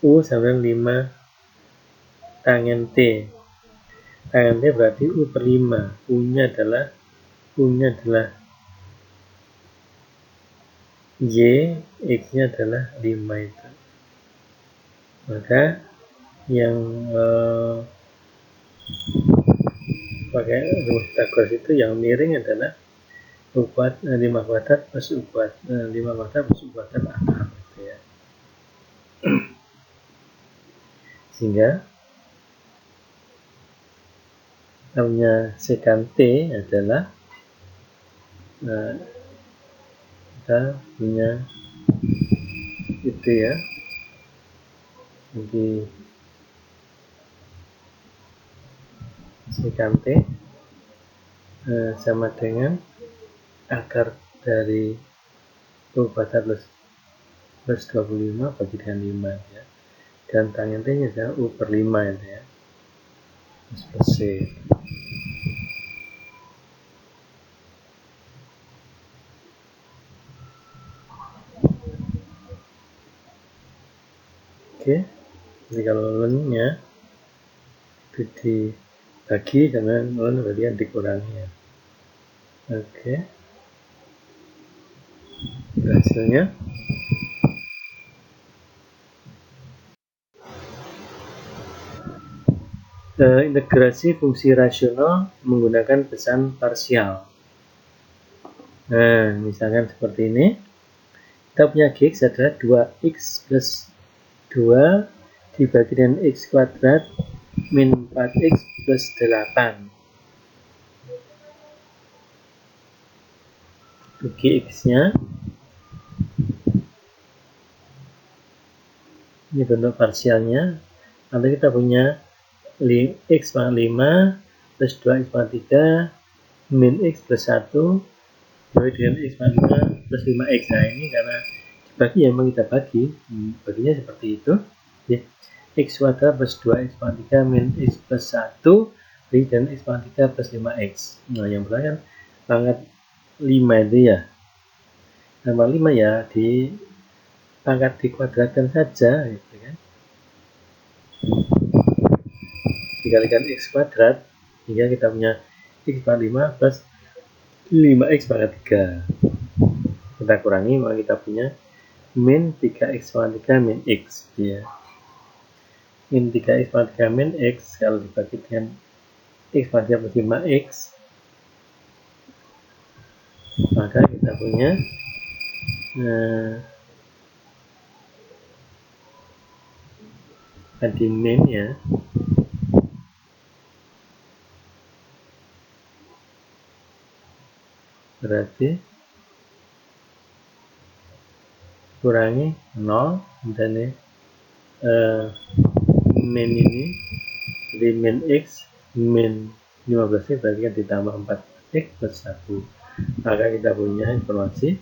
U sama dengan 5 tangen T. Tangen T berarti U per 5. U nya adalah Y, X nya adalah 5 itu. Maka yang pakai rumus Pythagoras itu yang miring adalah 5 kuadrat plus U kuadrat, 5 kuadrat plus U kuadrat akar gitu ya. Sehingga namanya sekan T adalah kita punya itu ya, jadi sekan T sama dengan akar dari U kuadrat plus 25 bagi dengan 5 ya, dan tangen T nya adalah U per 5 itu ya, plus C. Oke, jadi kalau ln-nya itu dibagi dengan ln berarti yang dikurangi ya. Oke, hasilnya integrasi fungsi rasional menggunakan pesan parsial. Nah, misalkan seperti ini, kita punya gx adalah 2x plus 2 dibagi dengan x kuadrat min 4x plus 8. Gx-nya ini bentuk parsialnya. Nanti kita punya x pangkat 5 plus 2x pangkat 3 min x plus 1 dibagi dengan x pangkat 5 plus 5x. Nah ini karena dibagi ya memang kita bagi, baginya seperti itu ya. X kuadrat plus 2x pangkat 3 min x plus 1 dibagi dengan x pangkat 3 plus 5x. Nah yang pertama kan pangkat 5 itu ya, tambah 5 ya di pangkat dikuadratkan saja gitu kan, dikalikan x kuadrat hingga kita punya x pangkat 5 plus 5x pangkat 3. Kita kurangi maka kita punya min 3x pangkat 3 min x ya. Min 3x pangkat 3 min x kalau dibagi dengan x pangkat 3 plus 5x, maka kita punya tadi min ya, berarti kurangi 0 dan min ini jadi min x min 15 berarti kan ditambah 4x plus 1. Maka kita punya informasi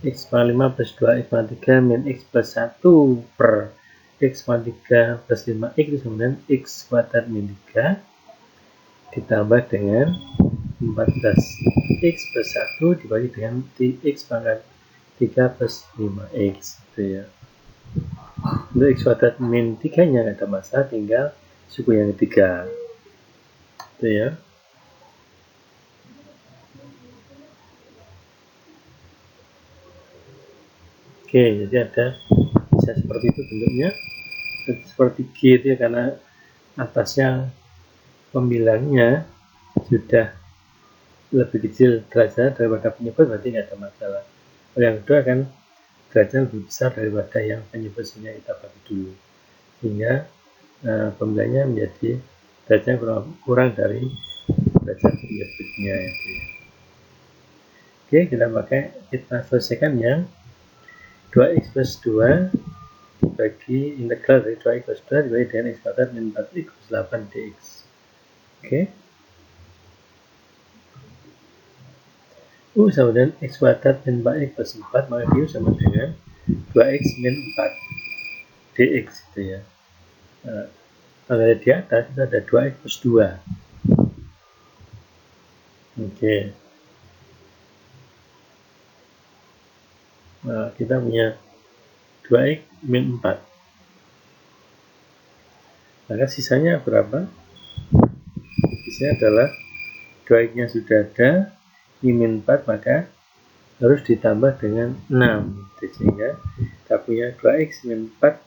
x pangkat 5 plus 2x pangkat 3 min x plus 1 per x pangkat 3 plus 5x itu sama dengan x kuadrat min 3 ditambah dengan 14x plus 1 dibagi dengan x pangkat 3 plus 5x gitu ya. Untuk x kuadrat min 3 nya nggak ada masalah, tinggal suku yang ketiga gitu ya. Oke, jadi ada bisa seperti itu bentuknya, seperti G itu ya, karena atasnya pembilangnya sudah lebih kecil derajat daripada penyebut, berarti nggak ada masalah. Yang kedua kan derajat lebih besar daripada yang penyebut, sehingga kita bagi dulu, sehingga pembilangnya menjadi derajatnya kurang dari derajat penyebutnya itu ya. Oke, kita selesaikan yang 2x plus 2 bagi integral dari 2x plus 2 dibagi dengan x kuadrat min 4x plus 8 dx. Oke. U sama dengan x kuadrat min 4x plus 4, maka U sama dengan 2x min 4 dx gitu ya. Nah, di atas itu ada 2x plus 2. Oke. Nah, kita punya 2x min 4. Maka sisanya berapa? Sisanya adalah 2x nya sudah ada, min 4 maka harus ditambah dengan 6, sehingga kita punya 2x min 4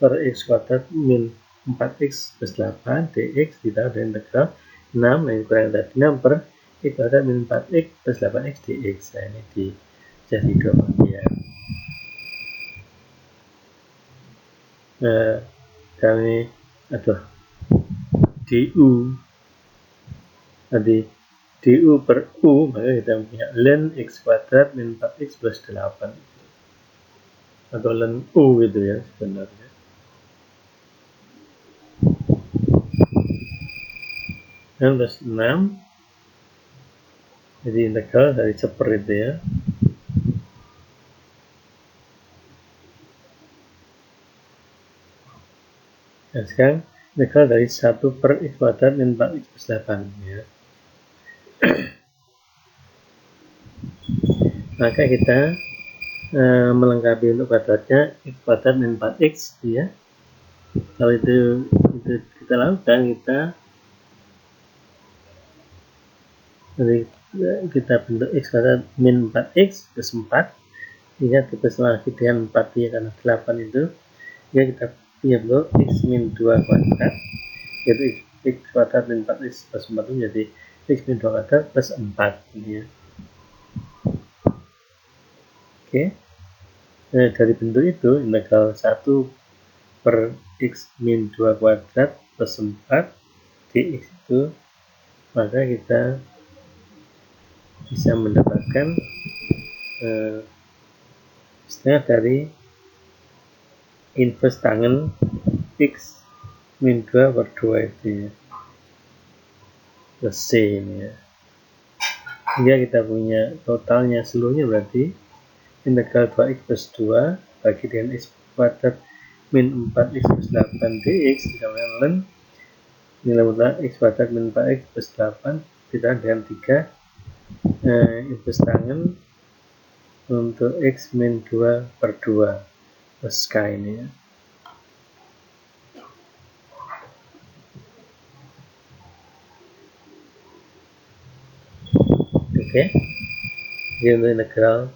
per x kuadrat min 4x plus 8 dx ditambah dengan integral 6, nah ini kurang tadi 6 per x kuadrat min 4x plus 8x dx. Nah ini jadi 2 bagian. Dan ini du tadi du per u, maka kita punya ln x kuadrat min 4x plus 8 atau ln u gitu ya sebenarnya. Dan plus 6 jadi integral dari ceper itu ya. Dan sekarang integral dari 1 per x kuadrat min 4x plus 8 ya. Maka kita melengkapi untuk kuadratnya x kuadrat min 4x ya. Kalau itu kita lakukan, kita bentuk x kuadrat min 4x plus 4 hingga kita lagi dengan 4 ya, karena 8 itu ya, kita punya bentuk x min 2 kuadrat yaitu x kuadrat min 4x plus 4 itu menjadi x min 2 kuadrat plus 4 ini ya. Oke. Dari bentuk itu integral 1 per x min 2 kuadrat plus 4 dx itu, maka kita bisa mendapatkan setengah dari inverse tangen X min 2 per 2 itu ya, plus C ini ya. Sehingga kita punya totalnya seluruhnya berarti integral 2x plus 2 bagi dengan x kuadrat min 4x plus 8 dx sama ln nilai mutlak x kuadrat min 4x plus 8 ditambah dengan 3 inverse tangen untuk x min 2 per 2 plus k ini ya. Oke. Jadi untuk integral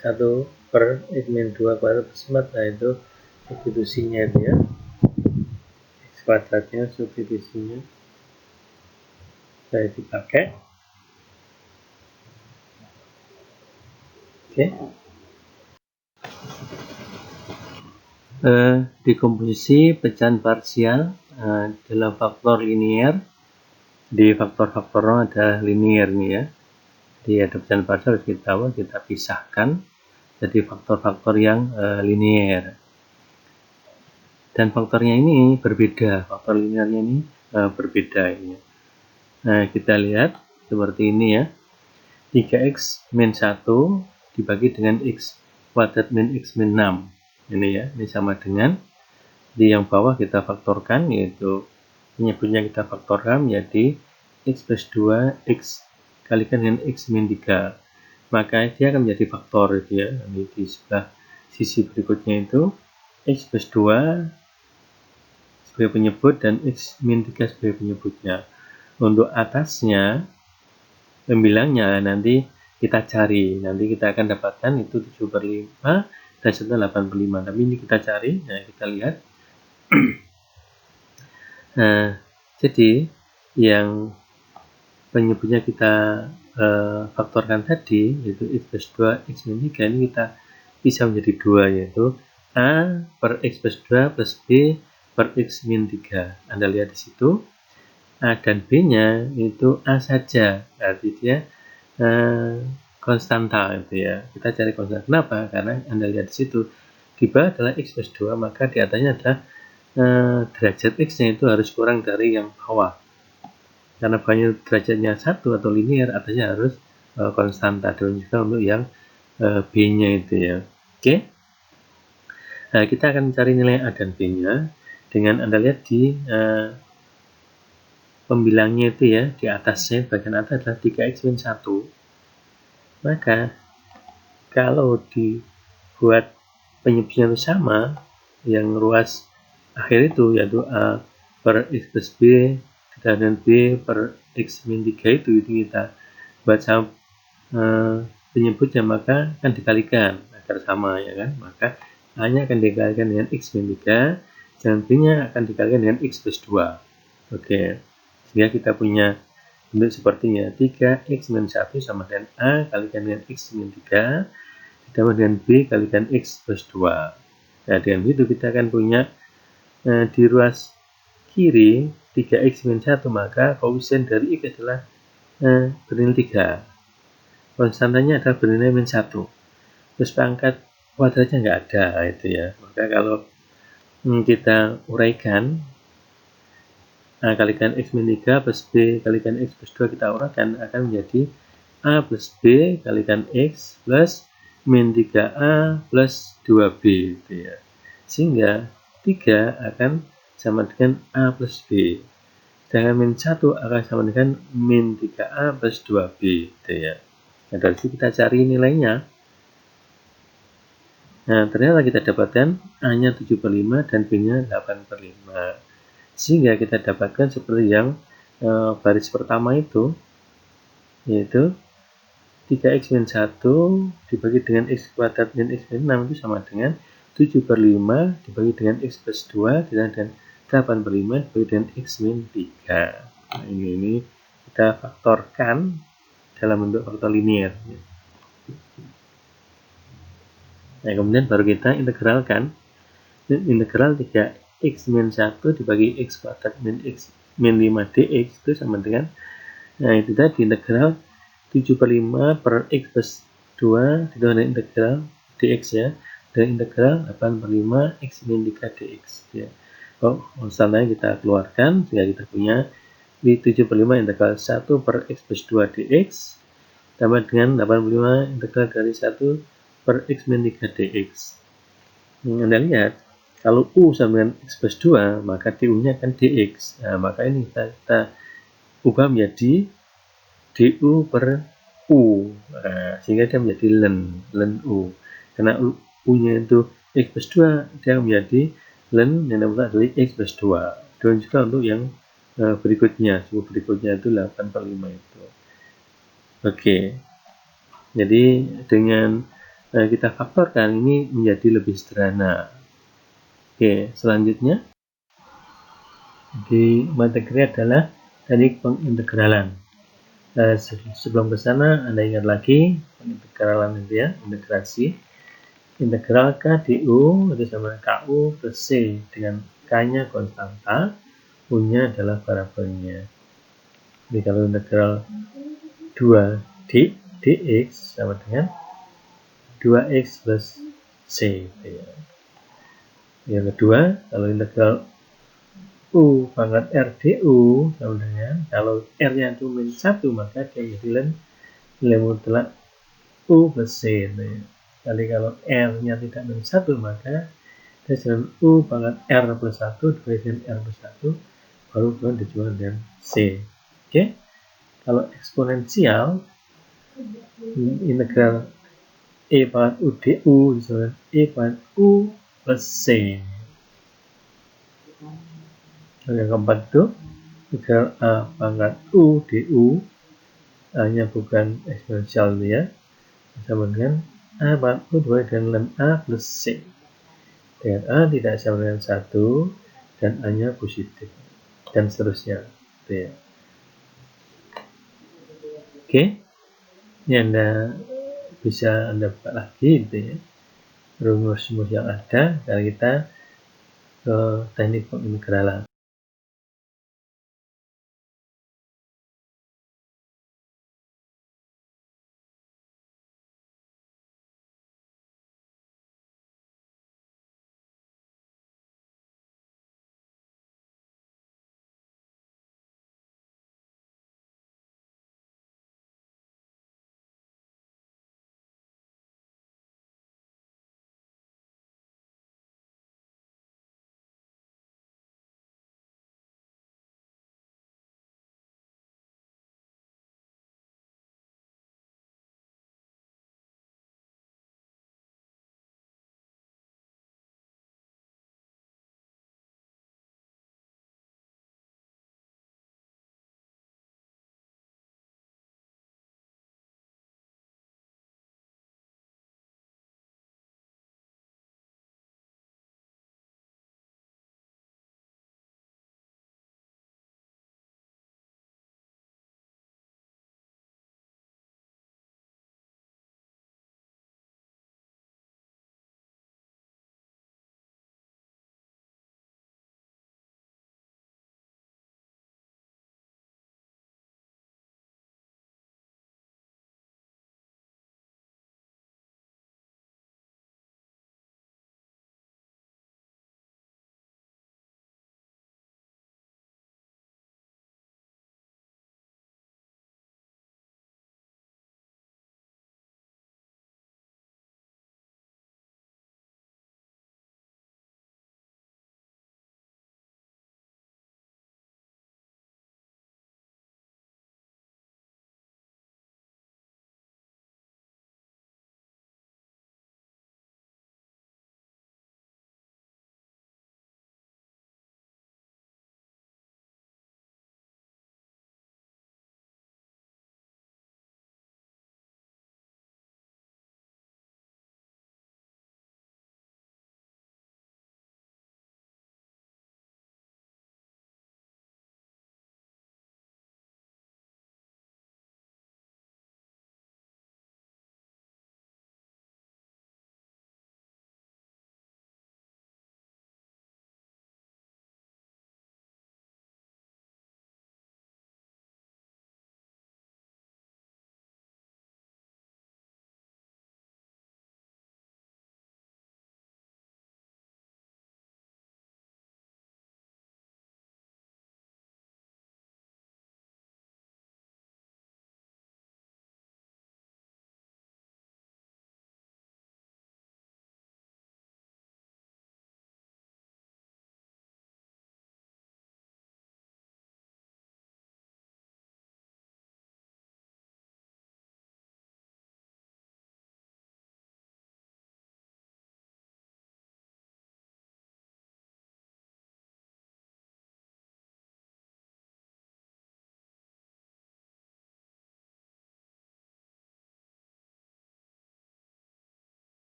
1 per x min 2 kuadrat plus 4, nah itu substitusinya itu ya, x kuadratnya substitusinya saya dipakai. Oke. Dekomposisi pecahan parsial dalam faktor linear. Di faktor-faktornya ada linear nih ya. Di ada pecahan parsial harus kita pisahkan jadi faktor-faktor yang linear. Dan faktornya ini berbeda, faktor linearnya ini berbeda ini. Nah, kita lihat seperti ini ya. 3x min 1 dibagi dengan x kuadrat min x min 6. Ini ya, ini sama dengan di yang bawah kita faktorkan, yaitu penyebutnya kita faktorkan menjadi x plus 2 x kalikan dengan x min 3. Maka dia akan menjadi faktor itu ya. Ini di sebelah sisi berikutnya itu x plus 2 sebagai penyebut dan x min 3 sebagai penyebutnya. Untuk atasnya pembilangnya nanti kita cari, nanti kita akan dapatkan itu 7/5 dan setelah 85. Tapi ini kita cari, nah kita lihat. Nah, jadi yang penyebutnya kita faktorkan tadi, yaitu x plus 2 x min 3, ini kita bisa menjadi 2, yaitu a per x plus 2 plus b per x min 3. Anda lihat di situ, a dan b nya itu a saja, berarti dia konstanta itu ya. Kita cari konstanta. Kenapa? Karena Anda lihat di situ di bawah adalah x plus 2, maka di atasnya adalah derajat x-nya itu harus kurang dari yang bawah. Karena bawahnya derajatnya 1 atau linear, atasnya harus konstanta. Dan juga untuk yang b-nya itu ya. Oke. Nah, kita akan mencari nilai a dan b-nya dengan Anda lihat di pembilangnya itu ya, di atasnya bagian atas adalah 3x min 1. Maka kalau dibuat penyebutnya itu sama, yang ruas akhir itu yaitu a per x plus b dan b per x min 3 itu kita buat sama penyebutnya, maka akan dikalikan agar sama ya kan. Maka a nya akan dikalikan dengan x min 3 dan b nya akan dikalikan dengan x plus 2. Oke, sehingga kita punya bentuk sepertinya 3x min 1 sama dengan a kalikan dengan x min 3 ditambah dengan b kalikan x plus 2. Nah, dengan itu kita akan punya di ruas kiri 3x min 1, maka koefisien dari x adalah bernilai 3. Konstantanya adalah bernilai min 1. Terus pangkat kuadratnya nggak ada itu ya. Maka kalau kita uraikan a kalikan x min 3 plus b kalikan x plus 2 kita uraikan, akan menjadi a plus b kalikan x plus min 3a plus 2b gitu ya. Sehingga 3 akan sama dengan a plus b. Sedangkan min 1 akan sama dengan min 3a plus 2b gitu ya. Nah, dari situ kita cari nilainya. Nah, ternyata kita dapatkan a-nya 7/5 dan b-nya 8/5. Sehingga kita dapatkan seperti yang baris pertama itu, yaitu 3x min 1 dibagi dengan x kuadrat min x min 6 itu sama dengan 7/5 dibagi dengan x plus 2 dan 8/5 dibagi dengan x min 3. Nah, ini kita faktorkan dalam bentuk faktor linear. Nah, kemudian baru kita integralkan. Integral 3x min 1 dibagi x kuadrat min x min 5 dx itu sama dengan, nah itu tadi integral 7/5 per X plus 2 ditambah dengan integral dx ya, dan integral 8/5 X min 3 dx ya. Constantanya kita keluarkan sehingga kita punya di 7/5 integral 1 per X plus 2 dx tambah dengan 8/5 integral dari 1 per X min 3 dx. Anda lihat, kalau U sama dengan X plus 2, maka DU-nya akan dx. Nah, maka ini kita ubah menjadi du per u. Nah, sehingga dia menjadi ln u. Karena u-nya itu X plus 2, dia menjadi ln yang namanya adalah X plus 2. Dan juga untuk yang berikutnya, suku berikutnya itu 8/5 itu. Oke. Jadi dengan kita faktorkan ini menjadi lebih sederhana. Oke, selanjutnya di materi adalah teknik pengintegralan. Sebelum ke sana, Anda ingat lagi pengintegralan itu ya, integrasi. Integral K du itu sama KU plus C dengan K-nya konstanta, U-nya adalah parabelnya. Jadi kalau integral 2 dx sama dengan 2x plus C. Ya. Yang kedua, kalau integral U pangkat R du sama dengan, kalau R-nya itu min 1, maka dia menjadi nilai mutlak U plus C. Ya. Jadi kalau R-nya tidak min 1, maka dia dengan U pangkat R plus 1 dibagi dengan R plus 1, baru kemudian dijual dengan C. Oke? Kalau eksponensial, integral E pangkat U du disebut E pangkat U plus C. Yang keempat itu integral A pangkat U du, A-nya bukan eksponensial ya, sama dengan A pangkat U dibagi dengan ln A plus C. Dengan A tidak sama dengan 1 dan A-nya positif dan seterusnya. Ya. Oke, ini Anda bisa buka lagi gitu ya, rumus-rumus yang ada kalau kita ke teknik pengintegralan.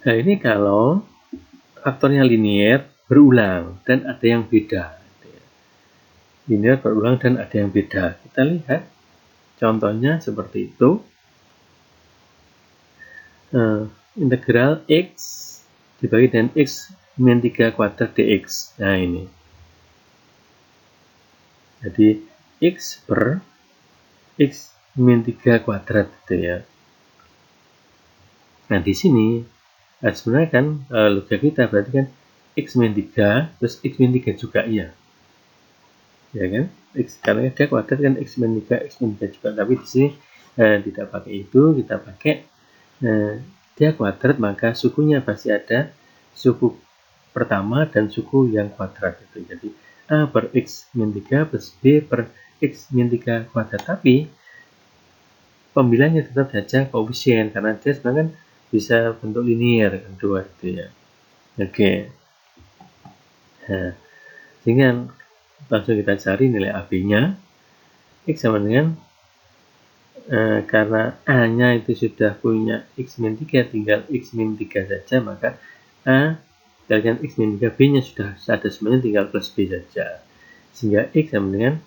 Nah, ini kalau faktornya linear berulang dan ada yang beda. Linear berulang dan ada yang beda. Kita lihat contohnya seperti itu. Integral x dibagi dengan x min 3 kuadrat dx. Nah, ini. Jadi x per x min 3 kuadrat gitu ya. Nah, di sini sebenarnya kan logika kita berarti kan x min 3 plus x min 3 juga iya. Ya kan? X karena dia kuadrat kan x min 3 juga, tapi di sini tidak pakai itu, kita pakai dia kuadrat, maka sukunya pasti ada suku pertama dan suku yang kuadrat itu. Jadi a per x min 3 plus b per x min 3 kuadrat, tapi pembilangnya tetap saja koefisien karena dia sebenarnya kan bisa bentuk linear kedua itu ya. Oke. Nah, sehingga langsung kita cari nilai AB-nya. X sama dengan karena A-nya itu sudah punya x min 3, tinggal x min 3 saja, maka A kalikan x min 3, B-nya sudah ada semuanya, tinggal plus B saja. Sehingga X sama dengan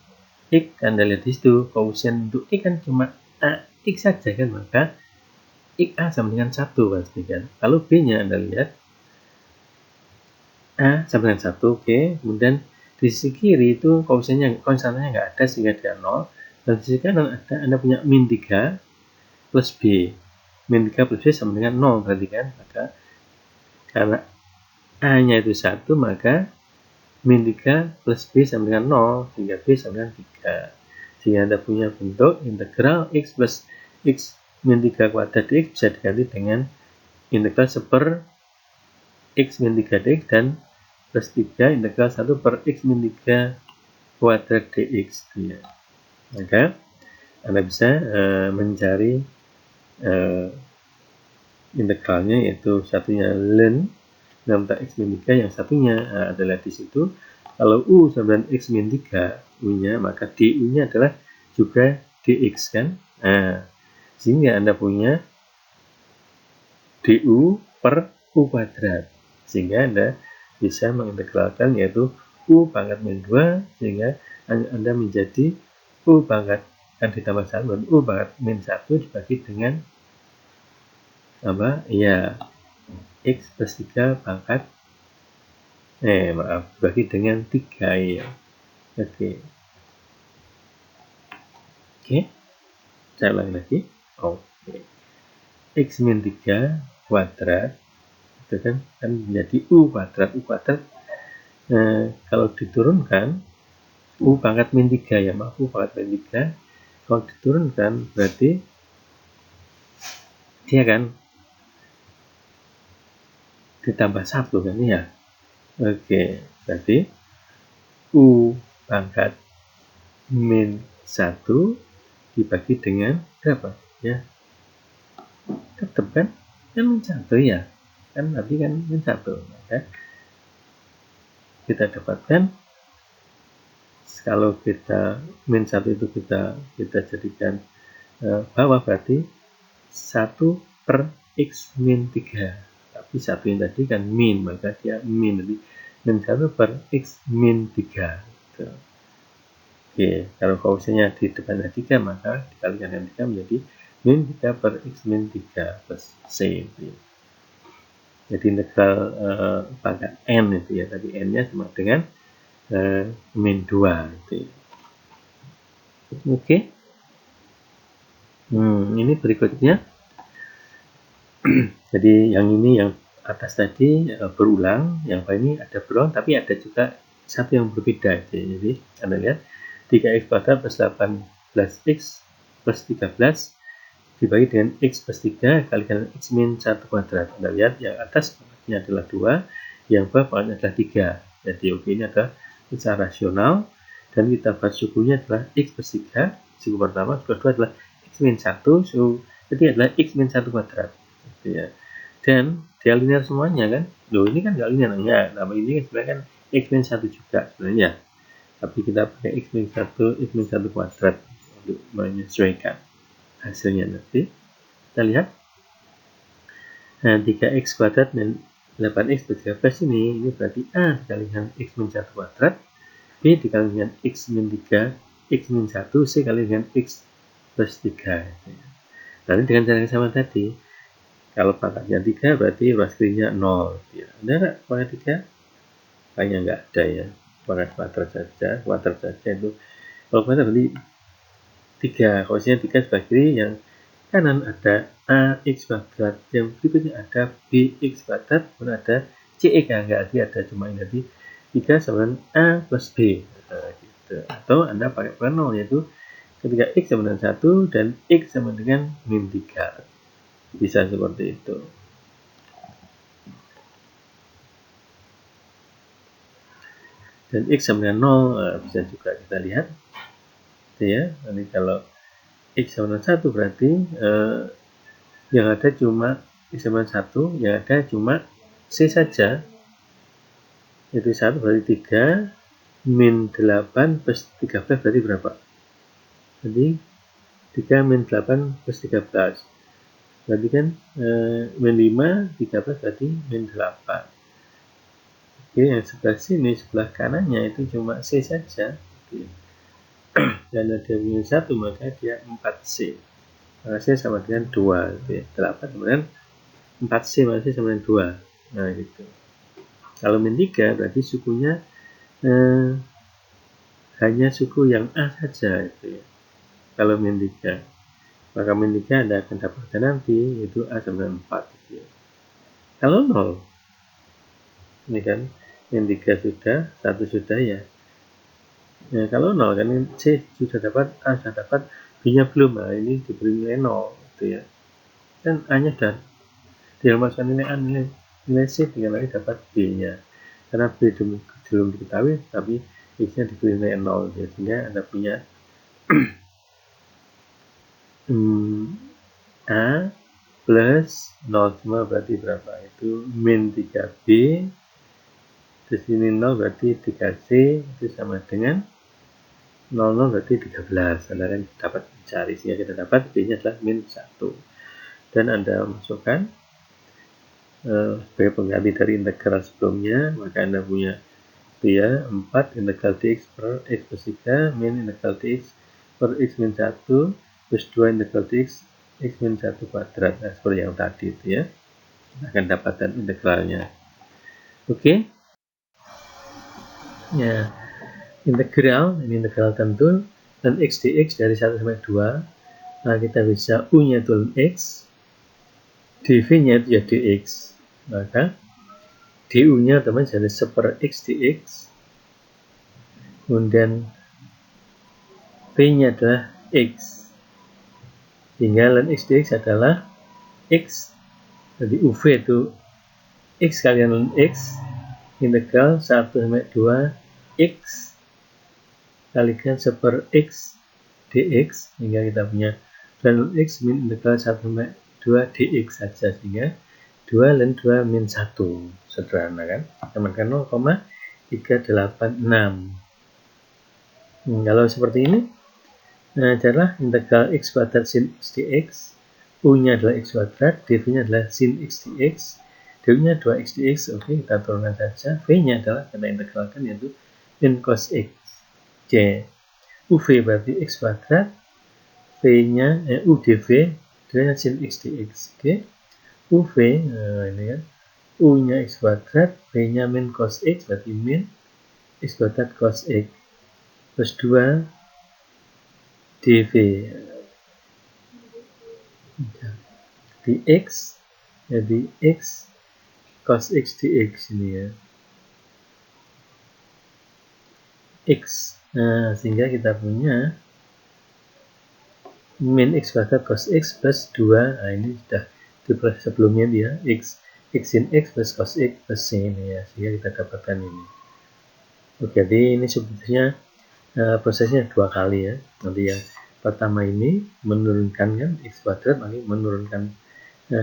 X, Anda lihat di situ, koefisien untuk X kan cuma A, X saja kan, maka X A sama dengan 1 pasti kan. Kalau B-nya Anda lihat, A sama dengan 1, oke. Kemudian di sisi kiri itu koefisiennya, konstannya nggak ada sehingga dia 0. Dan di sisi kanan ada, Anda punya min 3 plus B. Min 3 plus B sama dengan 0 berarti kan. Maka karena A-nya itu 1, maka min 3 plus B sama dengan 0, sehingga B sama dengan 3. Sehingga Anda punya bentuk integral x plus x min 3 kuadrat dx bisa diganti dengan integral 1 per x min 3 dx dan plus 3 integral 1 per x min 3 kuadrat dx. Ya. Maka Anda bisa mencari integralnya, yaitu satunya ln lambda x min 3, yang satunya adalah di situ. Kalau u sama dengan x min 3 u-nya, maka du-nya adalah juga dx kan. Nah, sehingga Anda punya du per u kuadrat, sehingga Anda bisa mengintegralkan, yaitu u pangkat min 2, sehingga Anda menjadi u pangkat kan ditambah 1 dan u pangkat min 1 dibagi dengan apa? Ya, x plus 3 pangkat bagi dengan 3 ya. Oke. Saya ulangi lagi. Oke. X min 3 kuadrat itu kan menjadi u kuadrat. Kalau diturunkan u pangkat min 3 ya, maaf, u pangkat min 3 kalau diturunkan berarti dia kan ditambah 1 kan ya. Oke, berarti u pangkat min 1 dibagi dengan berapa ya, tetap kan min 1 ya kan, berarti kan min 1, maka kita dapatkan kalau kita min 1 itu kita jadikan bawah, berarti 1 per x min 3, tapi 1 yang tadi kan min, maka dia min, jadi min 1 per x min 3 gitu. Oke, kalau koefisiennya di depannya 3, maka dikalikan dengan 3 menjadi min 3 per x min 3 plus c gitu. Jadi integral pangkat n itu ya, tadi n-nya sama dengan min 2 gitu. Oke. Ini berikutnya. Jadi yang ini, yang atas tadi berulang, yang bawah ini ada berulang tapi ada juga satu yang berbeda. Jadi Anda lihat 3x kuadrat plus 18x plus 13 dibagi dengan x plus 3 kalikan x min 1 kuadrat. Anda lihat yang atas ini adalah 2, yang bawah adalah 3. Jadi ini adalah secara rasional, dan kita buat sukunya adalah x plus 3, suku pertama, suku kedua adalah x min 1, suku ketiga adalah x min 1 kuadrat. Gitu ya. Dan dia linear semuanya kan. Loh, ini kan nggak linear, enggak. Nama ini kan sebenarnya kan x min 1 juga sebenarnya. Tapi kita pakai x min 1 kuadrat untuk menyesuaikan hasilnya nanti. Kita lihat. Nah, 3x kuadrat min 8x plus 13 ini berarti A dikali dengan x min 1 kuadrat, B dikali dengan x min 3, x min 1, C kali dengan x plus 3. Nanti dengan cara yang sama tadi, kalau pangkatnya 3 berarti ruas kirinya 0. Ya, ada nggak pangkat 3? Kayaknya nggak ada ya. Pangkat kuadrat saja itu. Kalau kuadrat berarti 3. Kosnya 3 sebelah kiri, yang kanan ada ax kuadrat, yang berikutnya ada bx kuadrat, kemudian ada cx, nggak ada cuma ini tadi 3 sama dengan a plus b. Gitu. Atau Anda pakai pola 0, yaitu ketika x sama dengan 1 dan x sama dengan min 3. Bisa seperti itu. Dan x sama dengan 0 bisa juga kita lihat. Ya, nanti kalau x sama dengan 1 berarti yang ada cuma x sama dengan 1, yang ada cuma c saja. Yaitu 1 berarti 3, min 8 plus 13 berarti berapa? Jadi 3 min 8 plus 13. Berarti kan min 5, 13 berarti min 8. Oke, yang sebelah sini, sebelah kanannya itu cuma C saja. Oke. Dan ada min 1, maka dia 4C. Maka C sama dengan 2. Oke. 8 kemudian 4C, maka C sama dengan 2. Nah, gitu. Kalau min 3 berarti sukunya hanya suku yang A saja. Gitu ya. Kalau min 3. Maka min 3 Anda akan dapatkan nanti, yaitu A sama dengan 4. Gitu ya. Kalau 0, ini kan min 3 sudah, 1 sudah ya. Ya, kalau 0 kan C sudah dapat, A sudah dapat, B-nya belum. Nah, ini diberi nilai 0 gitu ya. Dan A-nya sudah dimasukkan nilai A, nilai C, tinggal lagi dapat B-nya. Karena B belum diketahui, tapi X-nya diberi nilai 0 ya. Sehingga Anda punya A plus 0 semua berarti berapa? Itu min 3B. Di sini 0 berarti 3C, itu sama dengan 00 berarti 13. Anda kan dapat mencari, sehingga kita dapat B-nya adalah min 1. Dan Anda masukkan sebagai pengganti dari integral sebelumnya, maka Anda punya itu ya, 4 integral dx per x plus 3 min integral dx per x min 1 plus 2 integral dx x min 1 kuadrat. Nah, seperti yang tadi itu ya. Kita akan dapatkan integralnya. Oke. Ya. Integral, ini integral tentu, dan x dx dari 1 sampai 2, nah kita bisa u-nya itu x, dv-nya itu ya dx, maka du-nya teman jadi 1 per x dx, kemudian v-nya adalah x, sehingga ln x dx adalah x, jadi uv itu x kalian ln x, integral 1 sampai 2 x kalikan 1 per x dx, sehingga kita punya 2 ln x min integral 1 sampai 2 dx saja, sehingga 2 ln 2 min 1, sederhana kan, tambahkan 0,386. Kalau seperti ini, nah adalah integral x kuadrat sin x dx, u-nya adalah x kuadrat, dv-nya adalah sin x dx, du-nya 2x dx. Oke, kita turunkan saja, v-nya adalah kita integralkan, yaitu min cos x. Oke, uv berarti x kuadrat, v-nya u dv dengan sin x dx. Oke, uv ini kan, u-nya x kuadrat, v-nya min cos x berarti min x kuadrat cos x plus 2 dv dx, jadi x cos x dx ini ya, x. Nah, sehingga kita punya min x kuadrat cos x plus 2, nah ini sudah di proses sebelumnya dia, x sin x plus cos x plus c ini ya, sehingga kita dapatkan ini. Oke, jadi ini sebetulnya prosesnya 2 kali ya. Nanti yang pertama ini menurunkan kan x kuadrat, nanti menurunkan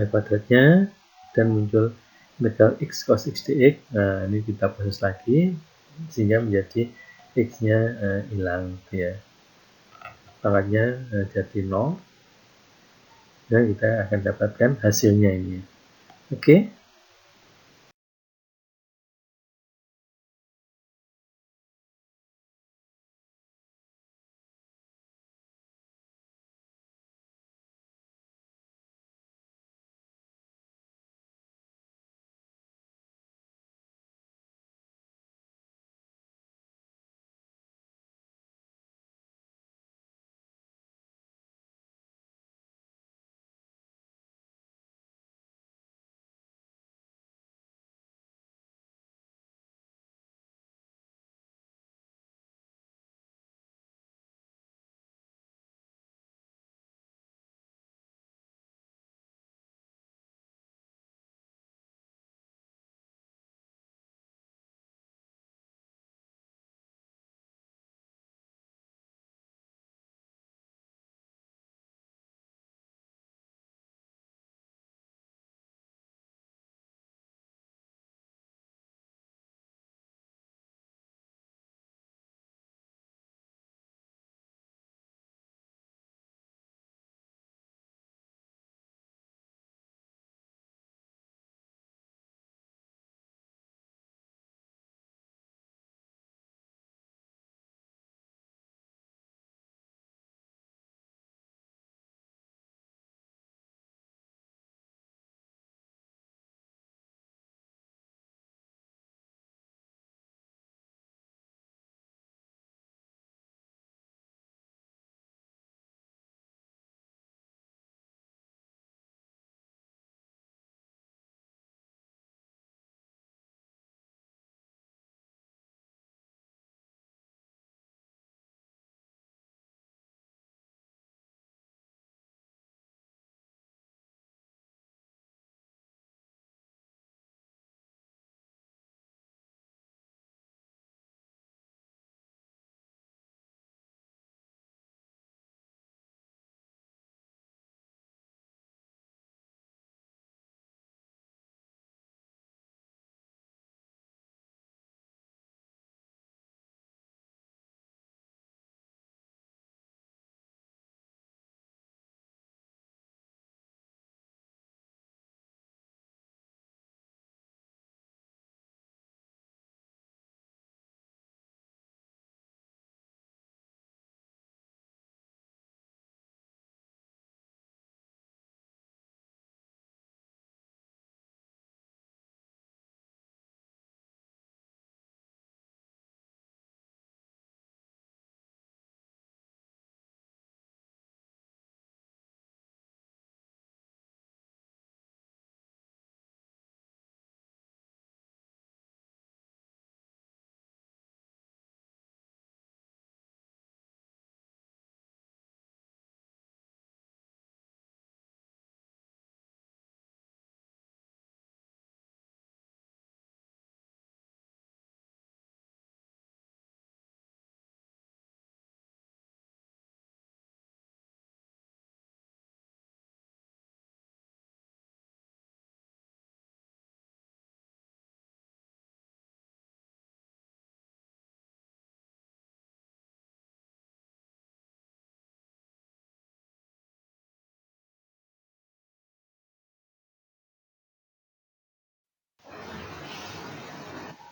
kuadratnya dan muncul integral x cos x dx. Nah, ini kita proses lagi sehingga menjadi x-nya hilang ya. Pangkatnya jadi 0. Dan kita akan dapatkan hasilnya ini. Oke.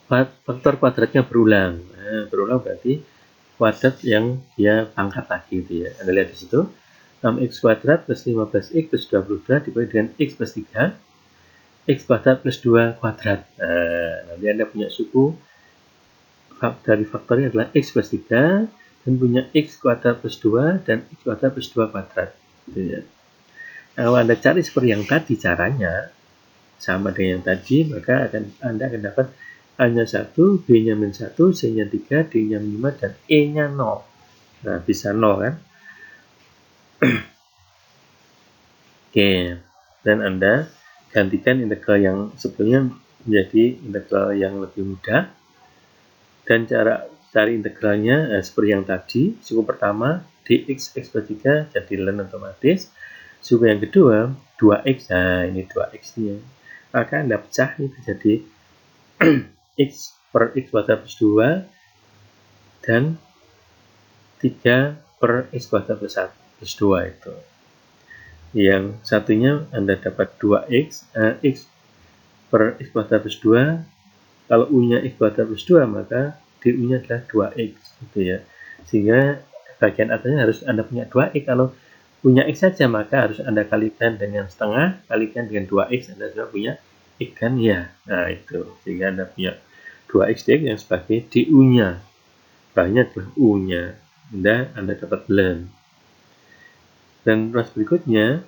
Faktor kuadratnya berulang. Nah, berulang berarti kuadrat yang dia pangkat lagi gitu ya. Anda lihat di situ 6x kuadrat plus 15x plus 22 dibagi dengan x plus 3 x kuadrat plus 2 kuadrat. Nah, nanti Anda punya suku dari faktornya adalah x plus 3 dan punya x kuadrat plus 2 dan x kuadrat plus 2 kuadrat gitu ya. Nah, kalau Anda cari seperti yang tadi caranya sama dengan yang tadi, maka Anda akan dapat A-nya 1, B-nya -1, C-nya 3, D-nya 5, dan E-nya 0. Nah, bisa 0 kan? Oke, dan Anda gantikan integral yang sebelumnya menjadi integral yang lebih mudah. Dan cara cari integralnya seperti yang tadi. Suku pertama dx x per 3 jadi ln otomatis. Suku yang kedua 2x, nah ini 2x nya. Maka Anda pecah ini jadi x per x kuadrat plus 2 dan 3 per x kuadrat plus 2 itu. Yang satunya Anda dapat 2x, x per X kuadrat plus 2. Kalau U-nya X kuadrat plus 2, maka DU-nya adalah 2X gitu ya. Sehingga bagian atasnya harus Anda punya 2X. Kalau punya X saja, maka harus Anda kalikan dengan setengah, kalikan dengan 2X, Anda sudah punya X kan ya. Nah itu, sehingga Anda punya 2X dx yang sebagai DU-nya. Bahannya adalah U-nya. Anda dapat ln. Dan ruas berikutnya,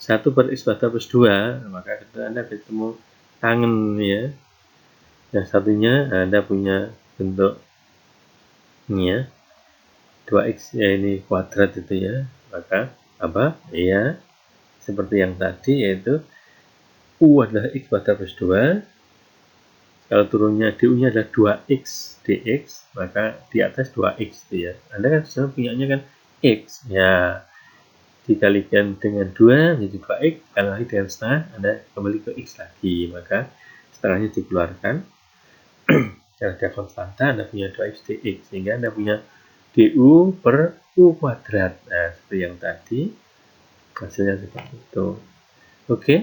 1 per X kuadrat plus 2, maka Anda ketemu tangen ya. Yang satunya Anda punya bentuk ini ya, 2X ya, ini kuadrat itu ya. Maka apa? Ya, seperti yang tadi, yaitu U adalah X kuadrat plus 2. Kalau turunnya DU-nya adalah 2X dx, maka di atas 2X itu ya. Anda kan sebenarnya punyanya kan X ya. Dikalikan dengan 2 menjadi 2X, kali dengan setengah, Anda kembali ke X lagi. Maka setengahnya dikeluarkan. Secara ada konstanta, Anda punya 2X dx, sehingga Anda punya DU per U kuadrat. Nah, seperti yang tadi, hasilnya seperti itu. Oke.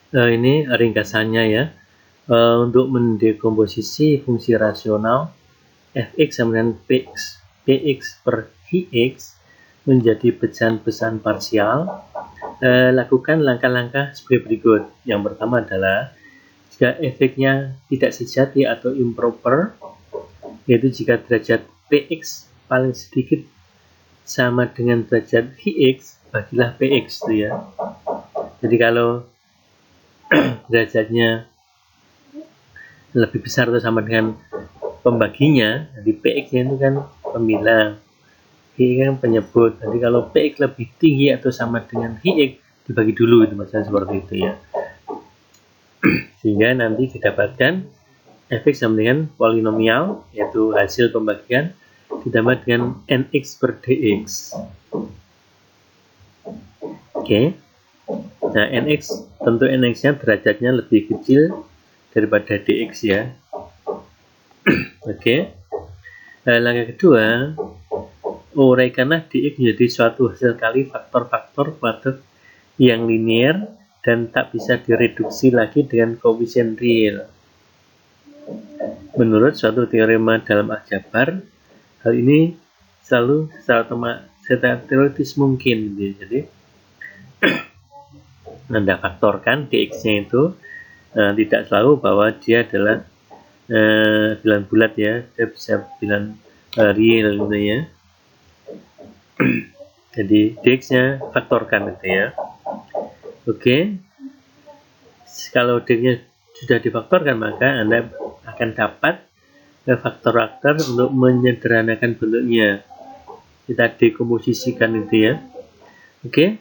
Ini ringkasannya ya. Untuk mendekomposisi fungsi rasional fx sama dengan px per hx menjadi pecahan-pecahan parsial, lakukan langkah-langkah sebagai berikut. Yang pertama adalah jika efeknya tidak sejati atau improper, yaitu jika derajat px paling sedikit sama dengan derajat hx, bagilah px itu ya. Jadi kalau derajatnya lebih besar atau sama dengan pembaginya, jadi px-nya itu kan pembilang, hi kan penyebut. Jadi kalau px lebih tinggi atau sama dengan hx, dibagi dulu, itu maksudnya seperti itu ya. Sehingga nanti didapatkan fx sama dengan polinomial, yaitu hasil pembagian ditambah dengan nx per dx. Oke. Nah, nx, tentu nx-nya derajatnya lebih kecil daripada dx ya. Oke. Langkah kedua, uraikanlah dx menjadi suatu hasil kali faktor-faktor kuadrat yang linear dan tak bisa direduksi lagi dengan koefisien real. Menurut suatu teorema dalam aljabar, hal ini selalu secara teoritis mungkin. Jadi Anda faktorkan dx-nya itu tidak selalu bahwa dia adalah bilangan bulat ya, dia bisa bilangan real gitu ya. Jadi dx-nya faktorkan gitu ya. Oke. Kalau dx-nya sudah difaktorkan, maka Anda akan dapat faktor-faktor untuk menyederhanakan bentuknya. Kita dekomposisikan itu ya. Oke.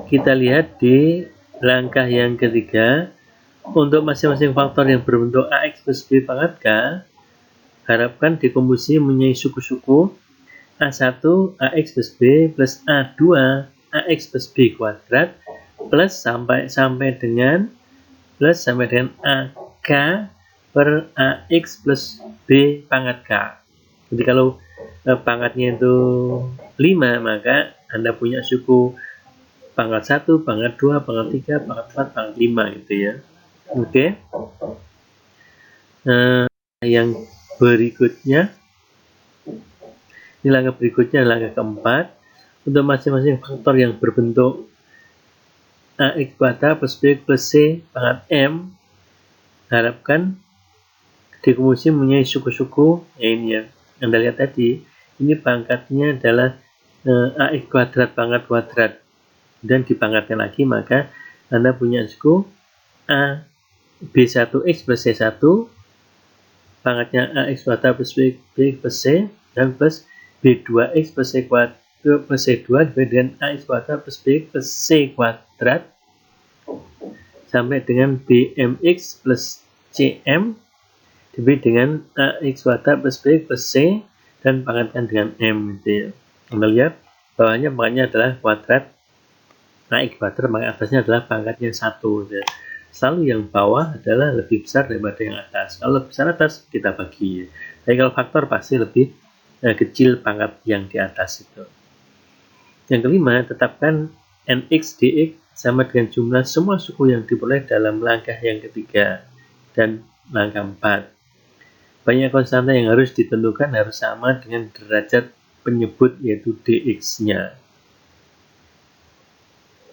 Kita lihat di langkah yang ketiga, untuk masing-masing faktor yang berbentuk ax plus b pangkat k, harapkan dekomposisi mempunyai suku-suku a1 ax plus b plus a2 ax plus b kuadrat plus sampai dengan ak per ax plus b pangkat k. Jadi kalau pangkatnya itu 5, maka Anda punya suku pangkat 1, pangkat 2, pangkat 3, pangkat 4, pangkat 5 gitu ya. Oke. Yang berikutnya, ini langkah berikutnya, langkah keempat, untuk masing-masing faktor yang berbentuk ax kuadrat plus b plus c pangkat m, harapkan dekomposisi mempunyai suku-suku. Ya, ini ya, Anda lihat tadi, ini pangkatnya adalah ax kuadrat pangkat kuadrat, dan dipangkatkan lagi, maka Anda punya suku a b1x plus c1 pangkatnya ax kuadrat plus b plus c, dan plus b2x plus c kuadrat plus c2 dengan ax kuadrat plus b plus c kuadrat sampai dengan bmx plus cm dibagi dengan ax kuadrat plus b plus c dan pangkatkan dengan m gitu ya. Anda lihat bawahnya pangkatnya adalah kuadrat ax kuadrat, maka atasnya adalah pangkatnya 1 gitu ya. Selalu yang bawah adalah lebih besar daripada yang atas. Kalau lebih besar atas, kita bagi. Tapi kalau faktor pasti lebih kecil pangkat yang di atas itu. Yang kelima, tetapkan nx dx sama dengan jumlah semua suku yang diperoleh dalam langkah yang ketiga dan langkah 4. Banyak konstanta yang harus ditentukan harus sama dengan derajat penyebut yaitu dx-nya.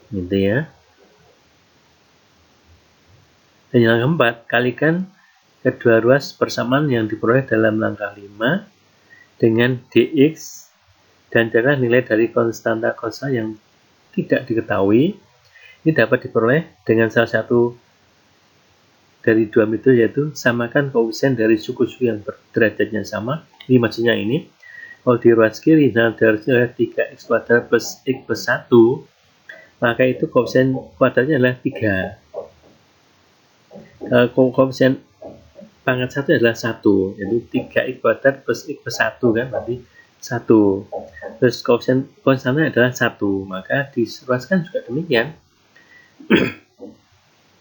Gitu ya. Dan yang keempat, kalikan kedua ruas persamaan yang diperoleh dalam langkah 5 dengan dx dan carilah nilai dari konstanta-konstanta yang tidak diketahui. Ini dapat diperoleh dengan salah satu dari dua metode, yaitu samakan koefisien dari suku-suku yang derajatnya sama. Ini maksudnya ini, kalau di ruas kiri derajatnya adalah 3x kuadrat plus x plus 1, maka itu koefisien kuadratnya adalah 3. Koefisien pangkat 1 adalah 1, yaitu 3x kuadrat plus x plus 1 kan, berarti 1. Terus koefisien konstanta adalah 1, maka diruaskan juga demikian.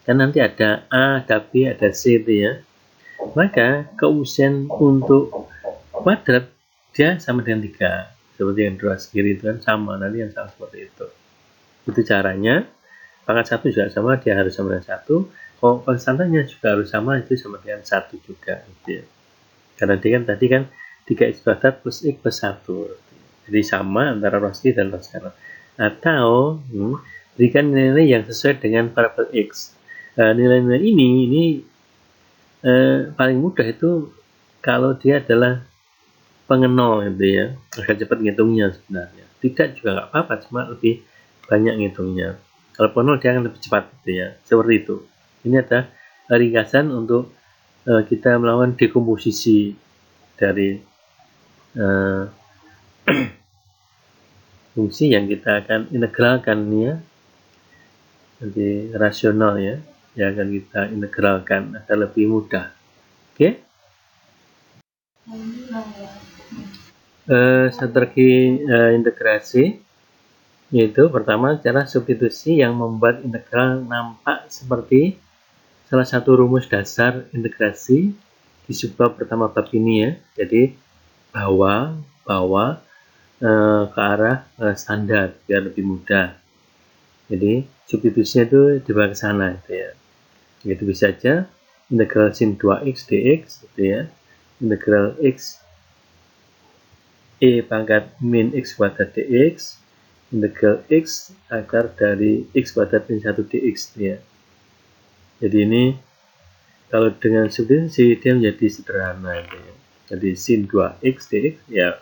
Kan nanti ada A, ada B, ada C itu ya. Maka koefisien untuk kuadrat dia sama dengan 3. Seperti yang ruas kiri itu kan sama, nanti yang sama seperti itu. Itu caranya. Pangkat 1 juga sama, dia harus sama dengan 1. Konstantanya juga harus sama, itu sama dengan 1 juga gitu ya. Karena dia kan tadi kan 3x kuadrat plus x plus 1. Jadi sama antara ruas kiri dan ruas kanan. Atau berikan nilai yang sesuai dengan variabel x. Nilai-nilai ini paling mudah itu kalau dia adalah pengenol gitu ya, agak cepat ngitungnya sebenarnya. Tidak juga nggak apa-apa, cuma lebih banyak ngitungnya. Kalau pengenol dia akan lebih cepat gitu ya, seperti itu. Ini ada ringkasan untuk kita melakukan dekomposisi dari fungsi yang kita akan integralkan ya, nanti rasional ya, yang akan kita integralkan agar lebih mudah. Oke? Strategi integrasi yaitu pertama cara substitusi yang membuat integral nampak seperti salah satu rumus dasar integrasi di subbab pertama bab ini ya. Jadi bawa ke arah standar biar lebih mudah. Jadi substitusinya itu dibawa ke sana gitu ya. Itu bisa saja integral sin 2x dx gitu ya. Integral x e pangkat min x kuadrat dx, integral x akar dari x kuadrat min 1 dx gitu ya. Jadi ini kalau dengan substitusi dia menjadi sederhana gitu ya. Jadi sin 2x dx ya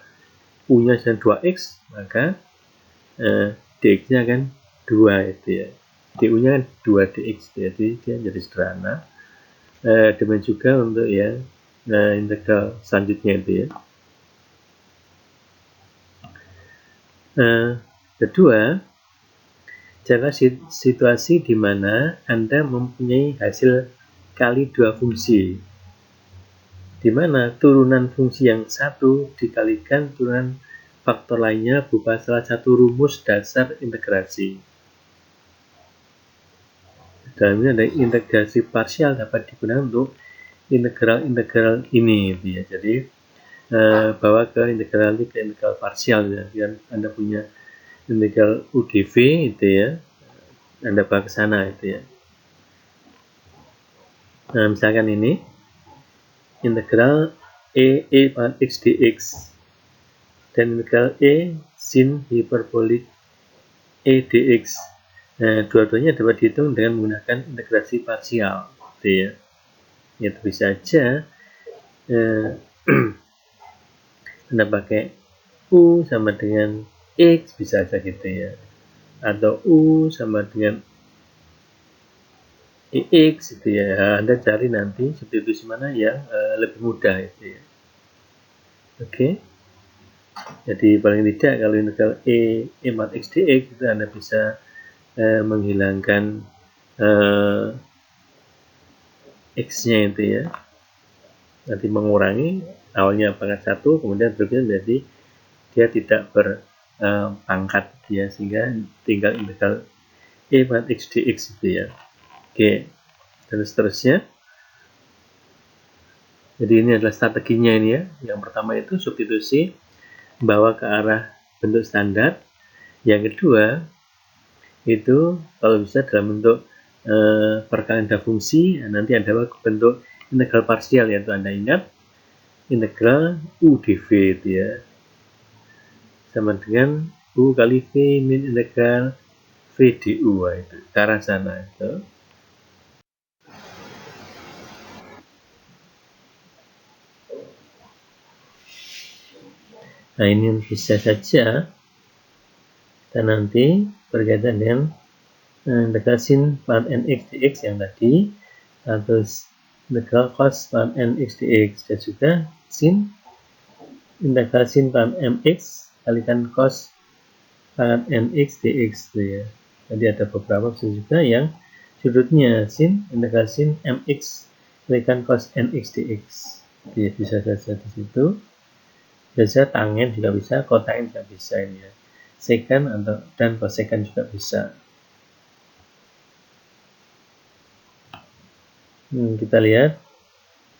u-nya dan 2x, maka dx-nya kan 2 itu ya. du-nya kan 2 dx, jadi dia menjadi sederhana. Demikian juga untuk ya integral selanjutnya itu ya. Kedua, jaga situasi di mana Anda mempunyai hasil kali dua fungsi, di mana turunan fungsi yang satu dikalikan turunan faktor lainnya berupa salah satu rumus dasar integrasi. Dalam ini ada integrasi parsial dapat digunakan untuk integral-integral ini gitu ya. Jadi bawa ke integral parsial ya. Dan Anda punya integral UDV itu ya, Anda bawa ke sana itu ya. Nah, misalkan ini integral e pangkat x dx dan integral e sin hiperbolik e dx. Nah, dua-duanya dapat dihitung dengan menggunakan integrasi parsial gitu ya. Itu bisa aja Anda pakai u sama dengan x, bisa aja gitu ya, atau u sama dengan x gitu ya. Anda cari nanti substitusi mana yang lebih mudah itu ya. Oke. Jadi paling tidak kalau integral e pangkat x dx itu Anda bisa menghilangkan x-nya itu ya, nanti mengurangi awalnya pangkat 1, kemudian berikutnya menjadi dia tidak berpangkat ya, sehingga tinggal integral e pangkat x dx itu ya. Oke, dan seterusnya. Jadi ini adalah strateginya ini ya. Yang pertama itu substitusi, bawa ke arah bentuk standar. Yang kedua, itu kalau bisa dalam bentuk perkalian fungsi, nanti ada bentuk integral parsial, yaitu Anda ingat integral U dV itu ya, sama dengan U kali V min integral V du, itu cara sana itu. Nah, ini bisa saja kita nanti berkaitan dengan integral sin pan nx dx yang tadi, atau integral cos pan nx dx, dan juga sin integral sin pan mx kalikan cos pan nx dx itu ya. Jadi ada beberapa opsi juga yang sudutnya sin integral sin mx kalikan cos nx dx. Jadi bisa saja di situ. Biasa tangen juga bisa, kotangen juga bisa ini ya. Secant atau dan cosecant juga bisa. Kita lihat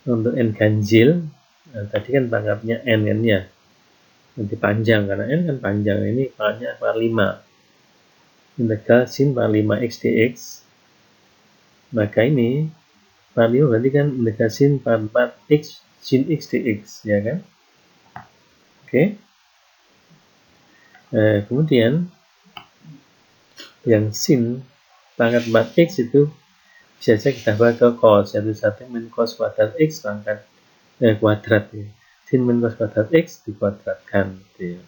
untuk n ganjil. Nah, tadi kan pangkatnya n kan ya. Nanti panjang karena n kan panjang. Ini pangkatnya pangkat 5. Integral sin pangkat 5 x dx. Maka ini pangkat 5 berarti kan integral sin pangkat 4 x sin x dx, ya kan? Oke. Kemudian yang sin pangkat 4x itu biasa kita bawa ke cos, yaitu 1 min cos kuadrat x pangkat kuadrat ya. Sin min cos kuadrat x dikuadratkan gitu ya.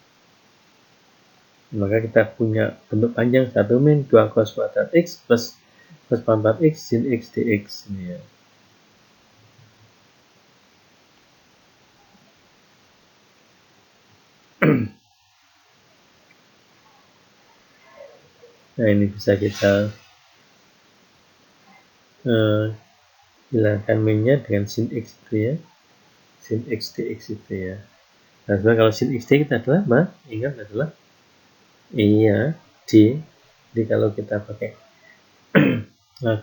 Maka kita punya bentuk panjang 1 min 2 cos kuadrat x plus cos pangkat x sin x dx ini ya. Nah, ini bisa kita hilangkan minnya dengan sin x itu ya, sin x dx itu ya. Nah, kalau sin x dx adalah apa? Ingat adalah iya d. Jadi kalau kita pakai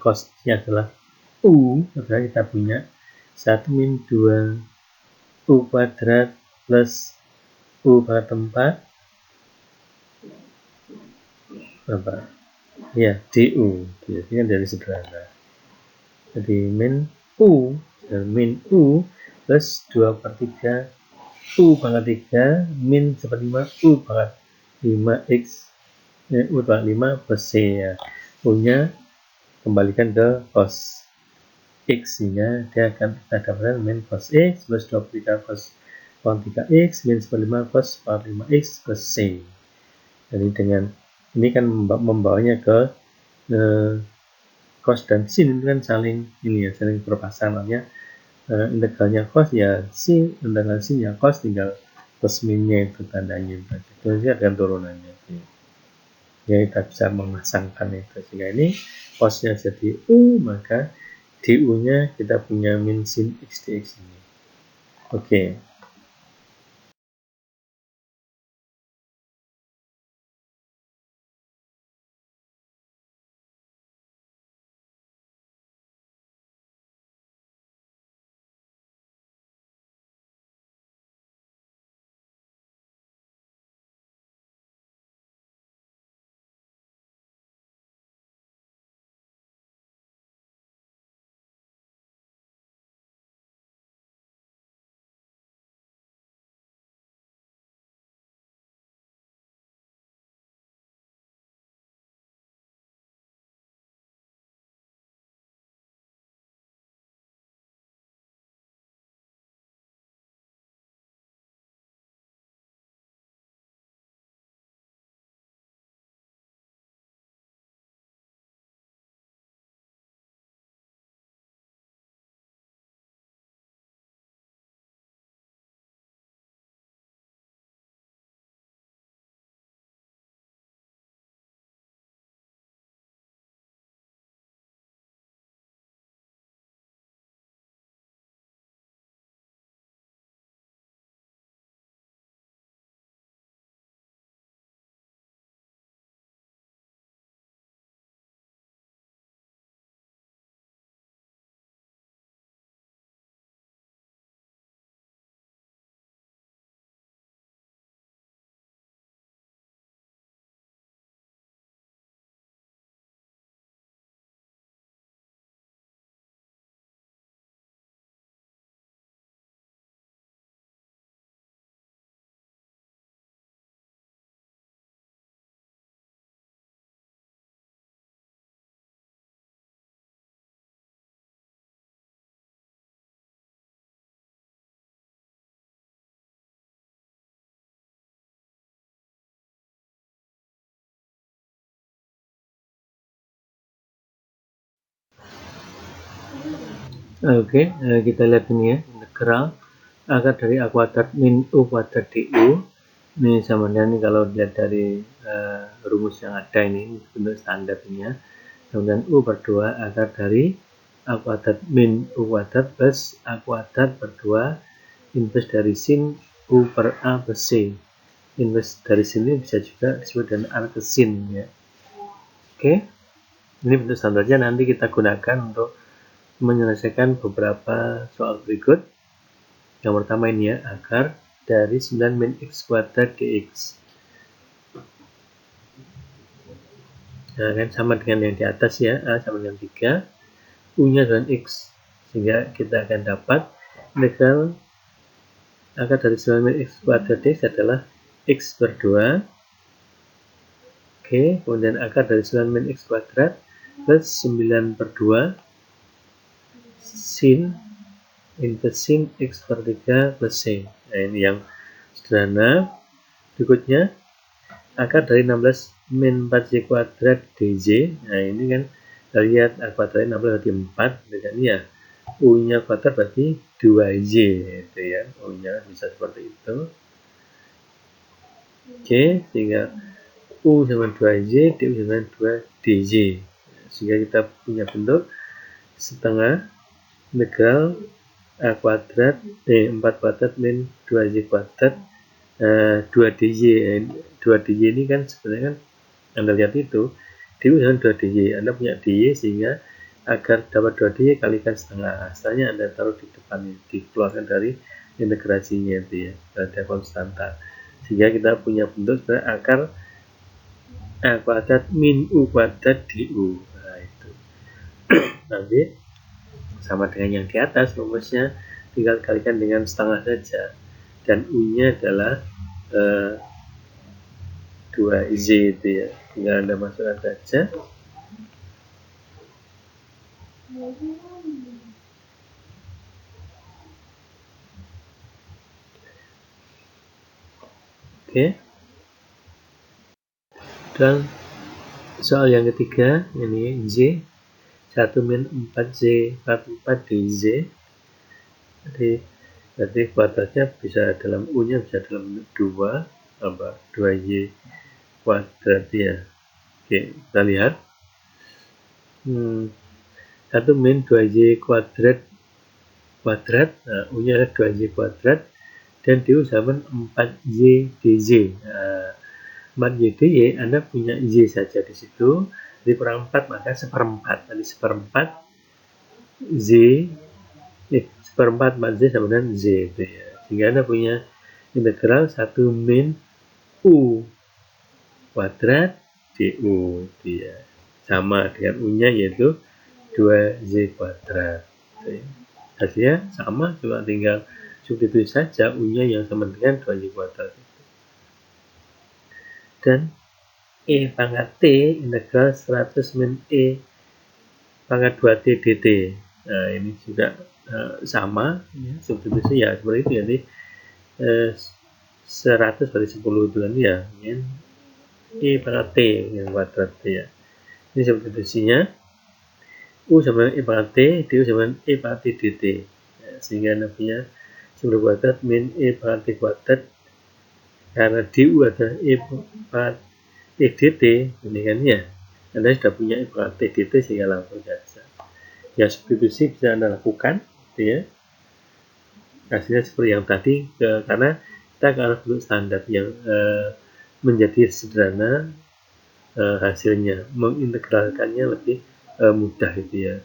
cosnya adalah u, maka kita punya 1 min 2 u kuadrat plus u pangkat 4 apa? Ya, du. Jadi kan dari sederhana. Jadi min u plus 2/3 u pangkat 3 min 1/5 u pangkat 5x u pangkat 5 plus c ya. U-nya kembalikan ke cos x, sehingga dia akan kita dapatkan min cos x plus 23 cos pangkat 3x min 1/5 cos pangkat 5x plus c. Jadi dengan ini kan membawanya ke cos dan sin itu kan saling ini ya, saling berpasangan, namanya integralnya cos ya sin, integral sin ya cos, tinggal plus minnya itu tandanya itu saja dengan turunannya ya, kita bisa memasangkan itu, sehingga ini cosnya jadi u, maka du nya kita punya min sin x dx ini. Oke. Oke, kita lihat ini ya, integral akar dari A kuadrat min U kuadrat DU. Ini sama dengan kalau dilihat dari rumus yang ada ini bentuk standar ini ya. Kemudian U per 2 akar dari A kuadrat min U kuadrat plus A kuadrat per 2 inverse dari sin U per A plus C. Inverse dari sini bisa juga disebut dengan arc sin ya. Oke, ini bentuk standarnya nanti kita gunakan untuk menyelesaikan beberapa soal berikut. Yang pertama ini ya, akar dari 9 min x kuadrat dx. Nah, kan sama dengan yang di atas ya, A sama dengan 3, U-nya dengan x. Sehingga kita akan dapat integral akar dari 9 min x kuadrat dx adalah x per 2. Oke, kemudian akar dari 9 min x kuadrat plus 9 per 2 sin inverse sin x per 3 plus c. Nah, ini yang sederhana. Berikutnya, akar dari 16 min 4y kuadrat dz. Nah, ini kan kita lihat kuadratnya 16 berarti 4. Dan ya, u-nya kuadrat berarti 2y. Itu ya, u-nya bisa seperti itu. Oke, sehingga u sama 2y, du sama 2 dz. Sehingga kita punya bentuk setengah integral A kuadrat 4 kuadrat min 2y kuadrat 2 dy. 2 dy ini kan sebenarnya kan Anda lihat itu du dengan 2 dy. Anda punya dy sehingga agar dapat 2 dy kalikan setengah. Asalnya Anda taruh di depan, dikeluarkan dari integrasinya itu ya, ada konstanta. Sehingga kita punya bentuk sebenarnya akar A kuadrat min U kuadrat du. Nah, itu. Nanti sama dengan yang di atas, rumusnya tinggal kalikan dengan setengah saja. Dan U-nya adalah 2Z itu ya. Tinggal Anda masukkan saja. Oke. Dan soal yang ketiga, ini Z 1 min 4Z 44 dz. Jadi berarti kuadratnya bisa dalam U-nya bisa dalam 2y kuadrat ya. Oke, kita lihat 1 min 2y kuadrat nah, U-nya adalah 2y kuadrat dan du sama 4y dz. Nah, 4y dy Anda punya y saja di situ, jadi kurang 4 maka seperempat. Nanti seperempat z seperempat 4z sama dengan z itu ya. Sehingga Anda punya integral 1 min u kuadrat du itu ya. Sama dengan u-nya yaitu 2z kuadrat. Gitu ya. Hasilnya sama, cuma tinggal substitusi saja u-nya yang sama dengan 2y kuadrat. Dan e pangkat t integral 100 min e pangkat 2t dt. Nah, ini juga sama ya, substitusi ya seperti itu ya. Jadi 100 dari 10 itu kan ya, min e pangkat t yang kuadrat ya. Ini substitusinya u sama e pangkat t, du sama e pangkat t dt. Nah, sehingga Anda punya 10 kuadrat min e pangkat t kuadrat karena du adalah e pangkat t dt, ini kan ya. Anda sudah punya e pangkat t dt sehingga langsung saja. Ya, substitusi bisa Anda lakukan, gitu ya. Hasilnya seperti yang tadi, karena kita akan bentuk standar yang menjadi sederhana hasilnya, mengintegralkannya lebih mudah itu ya.